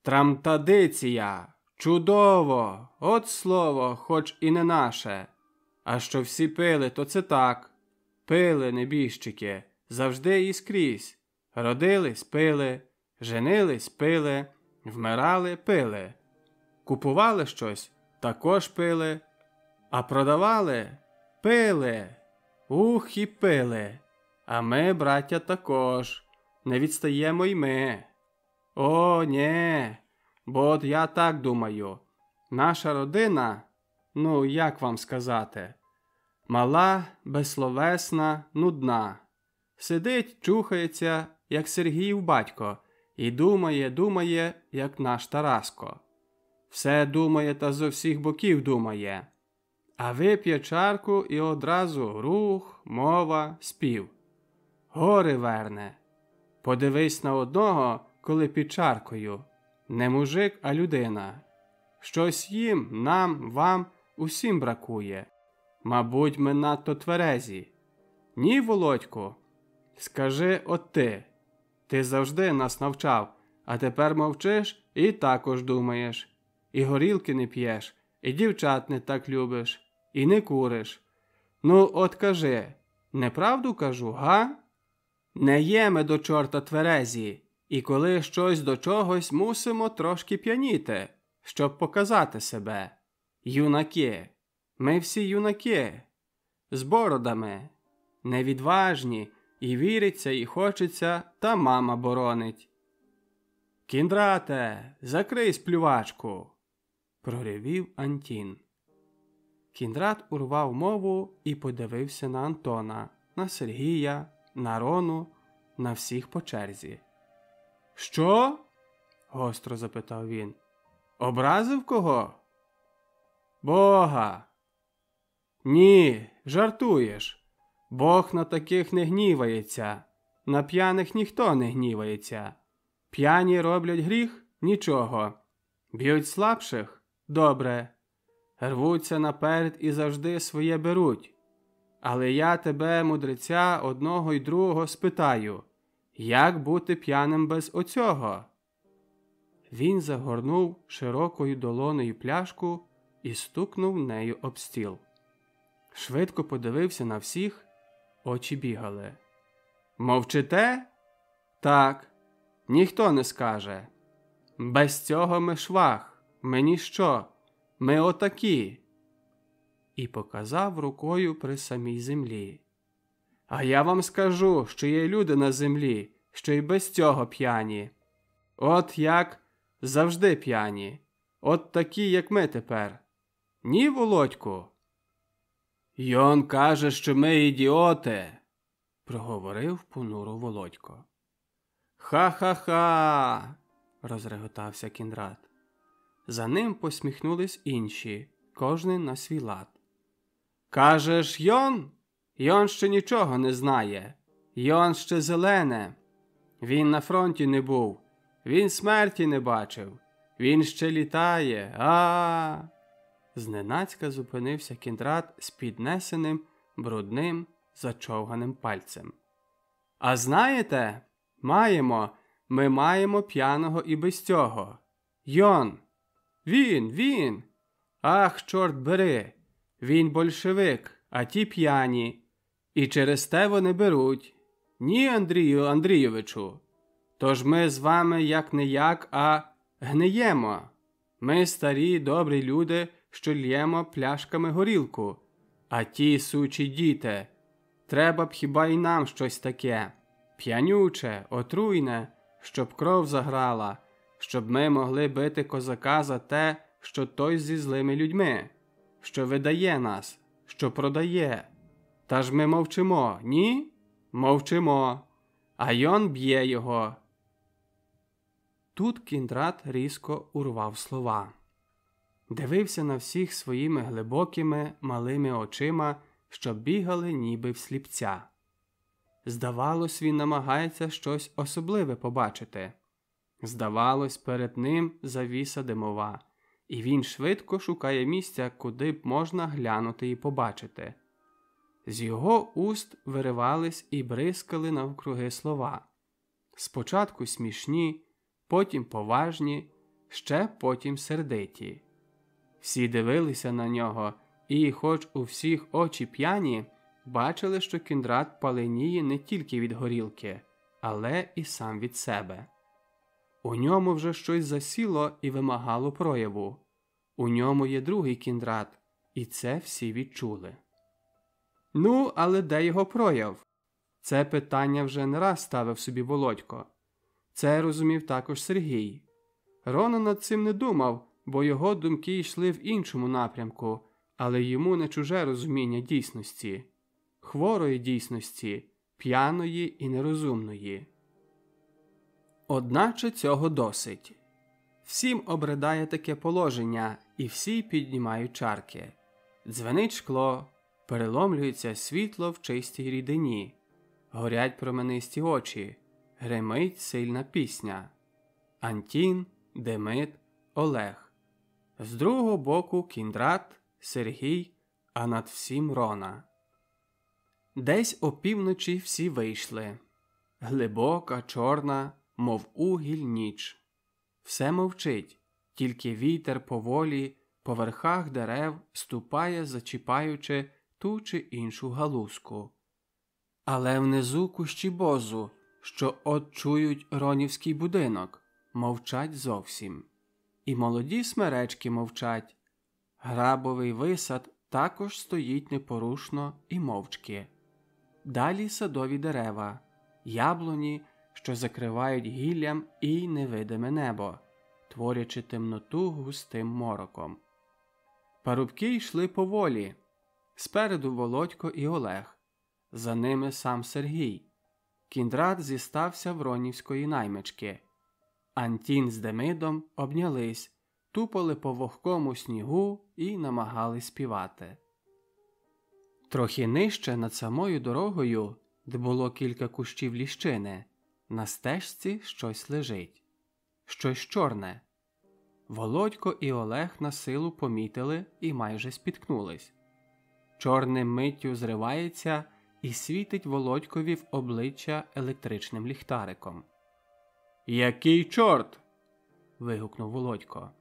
Трамтадиція. Чудово. От слово, хоч і не наше. А що всі пили, то це так. Пили, небіжчики, завжди і скрізь. Родились – пили, женились – пили, вмирали – пили. Купували щось – також пили. А продавали – пили. Ух, і пили. А ми, браття, також. Не відстаємо й ми. О, ні. Бо от я так думаю. Наша родина, ну, як вам сказати, мала, безсловесна, нудна. Сидить, чухається, як Сергіїв батько, і думає, як наш Тараско. Все думає та зо всіх боків думає. А вип'є чарку і одразу рух, мова, спів. Гори верне. Подивись на одного, коли під чаркою. Не мужик, а людина. Щось їм, нам, вам, усім бракує. Мабуть, ми надто тверезі. Ні, Володьку? Скажи от ти. Ти завжди нас навчав, а тепер мовчиш і також думаєш. І горілки не п'єш, і дівчат не так любиш, і не куриш. Ну, от кажи, неправду кажу, га? Не є ми до чорта тверезі, і коли щось до чогось мусимо трошки п'яніти, щоб показати себе. Юнаки. Ми всі юнаки. З бородами. Невідважні, і віриться, і хочеться, та мама боронить. «Кіндрате, закрий сплювачку!» – проревів Антін. Кіндрат урвав мову і подивився на Антона, на Сергія, на Рону, на всіх по черзі. «Що?» – гостро запитав він. «Образив кого?» «Бога!» «Ні, жартуєш. Бог на таких не гнівається. На п'яних ніхто не гнівається. П'яні роблять гріх – нічого. Б'ють слабших – добре. Рвуться наперед і завжди своє беруть. Але я тебе, мудреця, одного й другого спитаю, як бути п'яним без оцього?» Він загорнув широкою долонею пляшку і стукнув нею об стіл. Швидко подивився на всіх, очі бігали. «Мовчите?» «Так. Ніхто не скаже. Без цього ми швах. Ми ніщо. Ми отакі». І показав рукою при самій землі. «А я вам скажу, що є люди на землі, що й без цього п'яні. От як завжди п'яні. От такі, як ми тепер. Ні, Володьку?» «Йон каже, що ми ідіоти», – проговорив понуро Володько. «Ха-ха-ха!» – розреготався Кіндрат. За ним посміхнулись інші, кожний на свій лад. «Кажеш, Йон? Йон ще нічого не знає. Йон ще зелене. Він на фронті не був. Він смерті не бачив. Він ще літає. А-а-а!» Зненацька зупинився Кіндрат з піднесеним, брудним, зачовганим пальцем. «А знаєте, ми маємо п'яного і без цього. Йон! Він! Ах, чорт бери! Він большевик, а ті п'яні. І через те вони беруть. Ні, Андрію Андрійовичу. Тож ми з вами як-не-як, а гниємо. Ми старі, добрі люди, що л'ємо пляшками горілку. А ті сучі діти. Треба б хіба й нам щось таке. П'янюче, отруйне, щоб кров заграла, щоб ми могли бити козака за те, що той зі злими людьми, що видає нас, що продає. Та ж ми мовчимо, ні? Мовчимо. А йон б'є його». Тут Кіндрат різко урвав слова. Дивився на всіх своїми глибокими, малими очима, що бігали ніби в сліпця. Здавалось, він намагається щось особливе побачити. Здавалось, перед ним завіса димова, і він швидко шукає місця, куди б можна глянути і побачити. З його уст виривались і бризкали навкруги слова. Спочатку смішні, потім поважні, ще потім сердиті. Всі дивилися на нього, і, хоч у всіх очі п'яні, бачили, що Кіндрат паленіє не тільки від горілки, але і сам від себе. У ньому вже щось засіло і вимагало прояву. У ньому є другий Кіндрат, і це всі відчули. Ну, але де його прояв? Це питання вже не раз ставив собі Володько. Це розумів також Сергій. Рона над цим не думав, бо його думки йшли в іншому напрямку, але йому не чуже розуміння дійсності. Хворої дійсності, п'яної і нерозумної. Одначе цього досить. Всім обридає таке положення, і всі піднімають чарки. Дзвенить шкло, переломлюється світло в чистій рідині, горять променисті очі, гримить сильна пісня. Антін, Демид, Олег. З другого боку Кіндрат, Сергій, а над всім Рона. Десь опівночі всі вийшли. Глибока, чорна, мов угіль ніч. Все мовчить, тільки вітер поволі по верхах дерев ступає, зачіпаючи ту чи іншу галузку. Але внизу кущі бозу, що от чують ронівський будинок, мовчать зовсім. І молоді смеречки мовчать. Грабовий висад також стоїть непорушно і мовчки. Далі садові дерева, яблуні, що закривають гіллям і невидиме небо, творячи темноту густим мороком. Парубки йшли поволі. Спереду Володько і Олег. За ними сам Сергій. Кіндрат зістався в ронівської наймички. Антін з Демидом обнялись, тупали по вогкому снігу і намагались співати. Трохи нижче над самою дорогою, де було кілька кущів ліщини, на стежці щось лежить. Щось чорне. Володько і Олег на силу помітили і майже спіткнулись. Чорне миттю зривається і світить Володькові в обличчя електричним ліхтариком. «Який чорт?» – вигукнув Володько.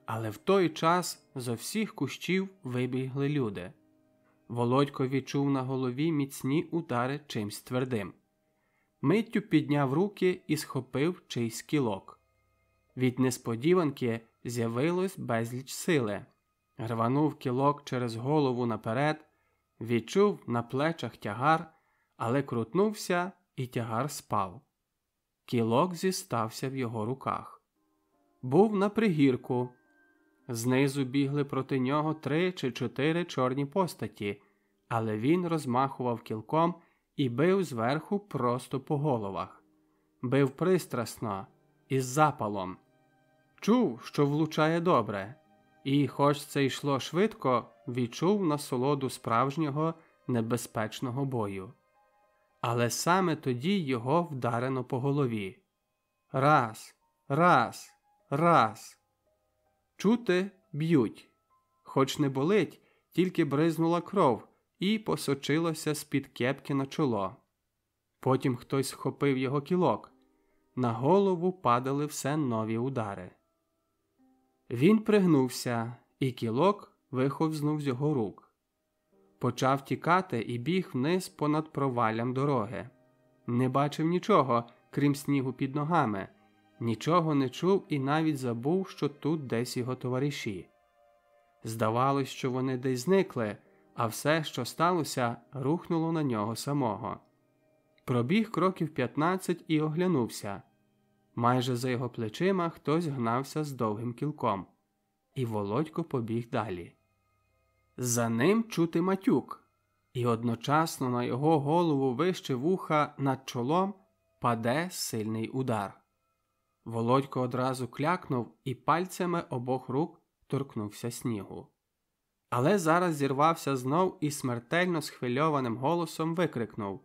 Але в той час зо всіх кущів вибігли люди. Володько відчув на голові міцні удари чимсь твердим. Миттю підняв руки і схопив чийсь кілок. Від несподіванки з'явилось безліч сили. Рванув кілок через голову наперед, відчув на плечах тягар, але крутнувся, і тягар спав. Кілок зістався в його руках. Був на пригірку. Знизу бігли проти нього 3 чи 4 чорні постаті, але він розмахував кілком і бив зверху просто по головах. Бив пристрасно, із запалом. Чув, що влучає добре, і, хоч це йшло швидко, відчув насолоду справжнього небезпечного бою. Але саме тоді його вдарено по голові. Раз, раз, раз. Чути – б'ють. Хоч не болить, тільки бризнула кров і посочилося з-під кепки на чоло. Потім хтось схопив його кілок. На голову падали все нові удари. Він пригнувся, і кілок виховзнув з його рук. Почав тікати і біг вниз понад проваллям дороги. Не бачив нічого, крім снігу під ногами. Нічого не чув і навіть забув, що тут десь його товариші. Здавалось, що вони десь зникли, а все, що сталося, рухнуло на нього самого. Пробіг кроків 15 і оглянувся. Майже за його плечима хтось гнався з довгим кілком. І Володько побіг далі. За ним чути матюк, і одночасно на його голову вище вуха над чолом паде сильний удар. Володько одразу клякнув і пальцями обох рук торкнувся снігу. Але зараз зірвався знов і смертельно схвильованим голосом викрикнув: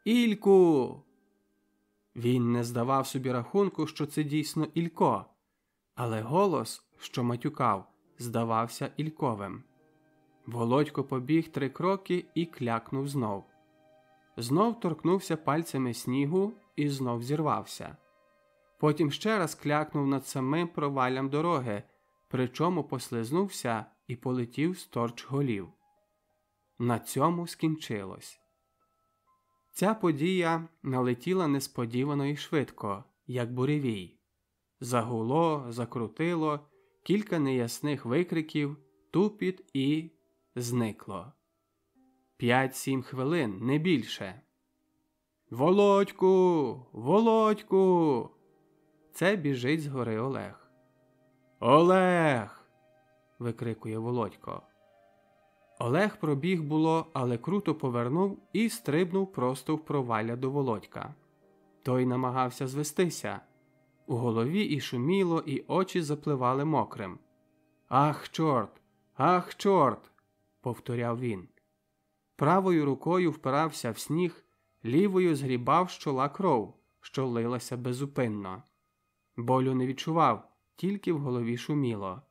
«Ільку!» Він не здавав собі рахунку, що це дійсно Ілько, але голос, що матюкав, здавався Ільковим. Володько побіг 3 кроки і клякнув знов. Знов торкнувся пальцями снігу і знов зірвався. Потім ще раз клякнув над самим проваллям дороги, причому послизнувся і полетів сторч голів. На цьому скінчилось. Ця подія налетіла несподівано і швидко, як буревій. Загуло, закрутило, кілька неясних викриків, тупіт і зникло. 5-7 хвилин, не більше. «Володьку! Володьку!» Це біжить згори Олег. «Олег!» – викрикує Володько. Олег пробіг було, але круто повернув і стрибнув просто в провалля до Володька. Той намагався звестися. У голові і шуміло, і очі запливали мокрим. «Ах, чорт! Ах, чорт!» – повторяв він. Правою рукою впирався в сніг, лівою згрібав з чола кров, що лилася безупинно. Болю не відчував, тільки в голові шуміло.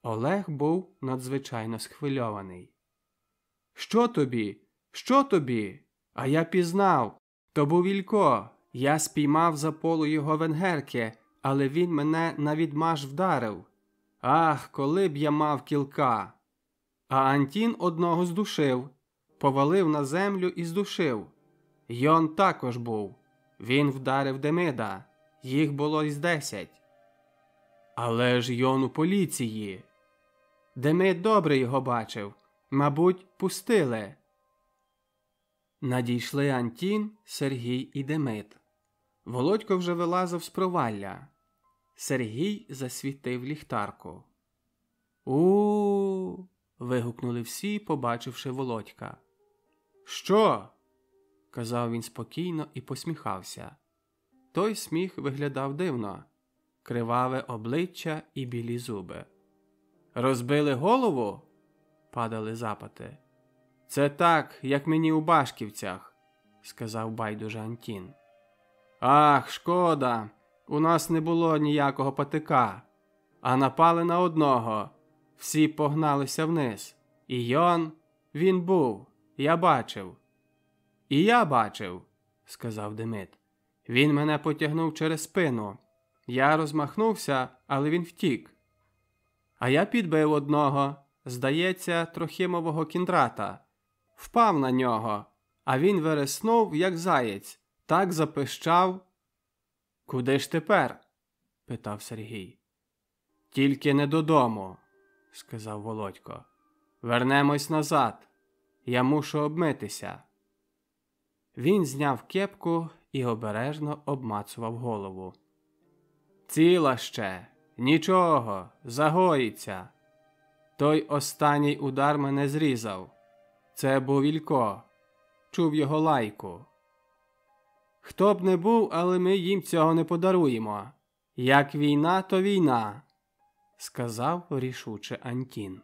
Олег був надзвичайно схвильований. «Що тобі? Що тобі? А я пізнав. То був Ілько. Я спіймав за полу його венгерки, але він мене навідмаш вдарив. Ах, коли б я мав кілка!» А Антін одного здушив, повалив на землю і здушив. Йон також був. Він вдарив Демида. Їх було із 10. Але ж Йон у поліції. Демид добре його бачив. Мабуть, пустили. Надійшли Антін, Сергій і Демид. Володько вже вилазив з провалля. Сергій засвітив ліхтарку. «У-у-у!» – вигукнули всі, побачивши Володька. «Що?» – казав він спокійно і посміхався. Той сміх виглядав дивно. Криваве обличчя і білі зуби. «Розбили голову?» – падали запити. «Це так, як мені у Башківцях», – сказав байдуже Антін. «Ах, шкода, у нас не було ніякого патика, а напали на одного, всі погналися вниз. І Йон, він був, я бачив». «І я бачив», – сказав Демид. «Він мене потягнув через спину. Я розмахнувся, але він втік. А я підбив одного, здається, Трохимового Кіндрата. Впав на нього, а він вереснув, як заєць, так запищав». «Куди ж тепер?» – питав Сергій. «Тільки не додому», – сказав Володько. «Вернемось назад. Я мушу обмитися». Він зняв кепку і обережно обмацував голову. «Ціла ще. Нічого. Загоїться. Той останній удар мене зрізав. Це був Ілько. Чув його лайку. Хто б не був, але ми їм цього не подаруємо. Як війна, то війна», – сказав рішуче Антін.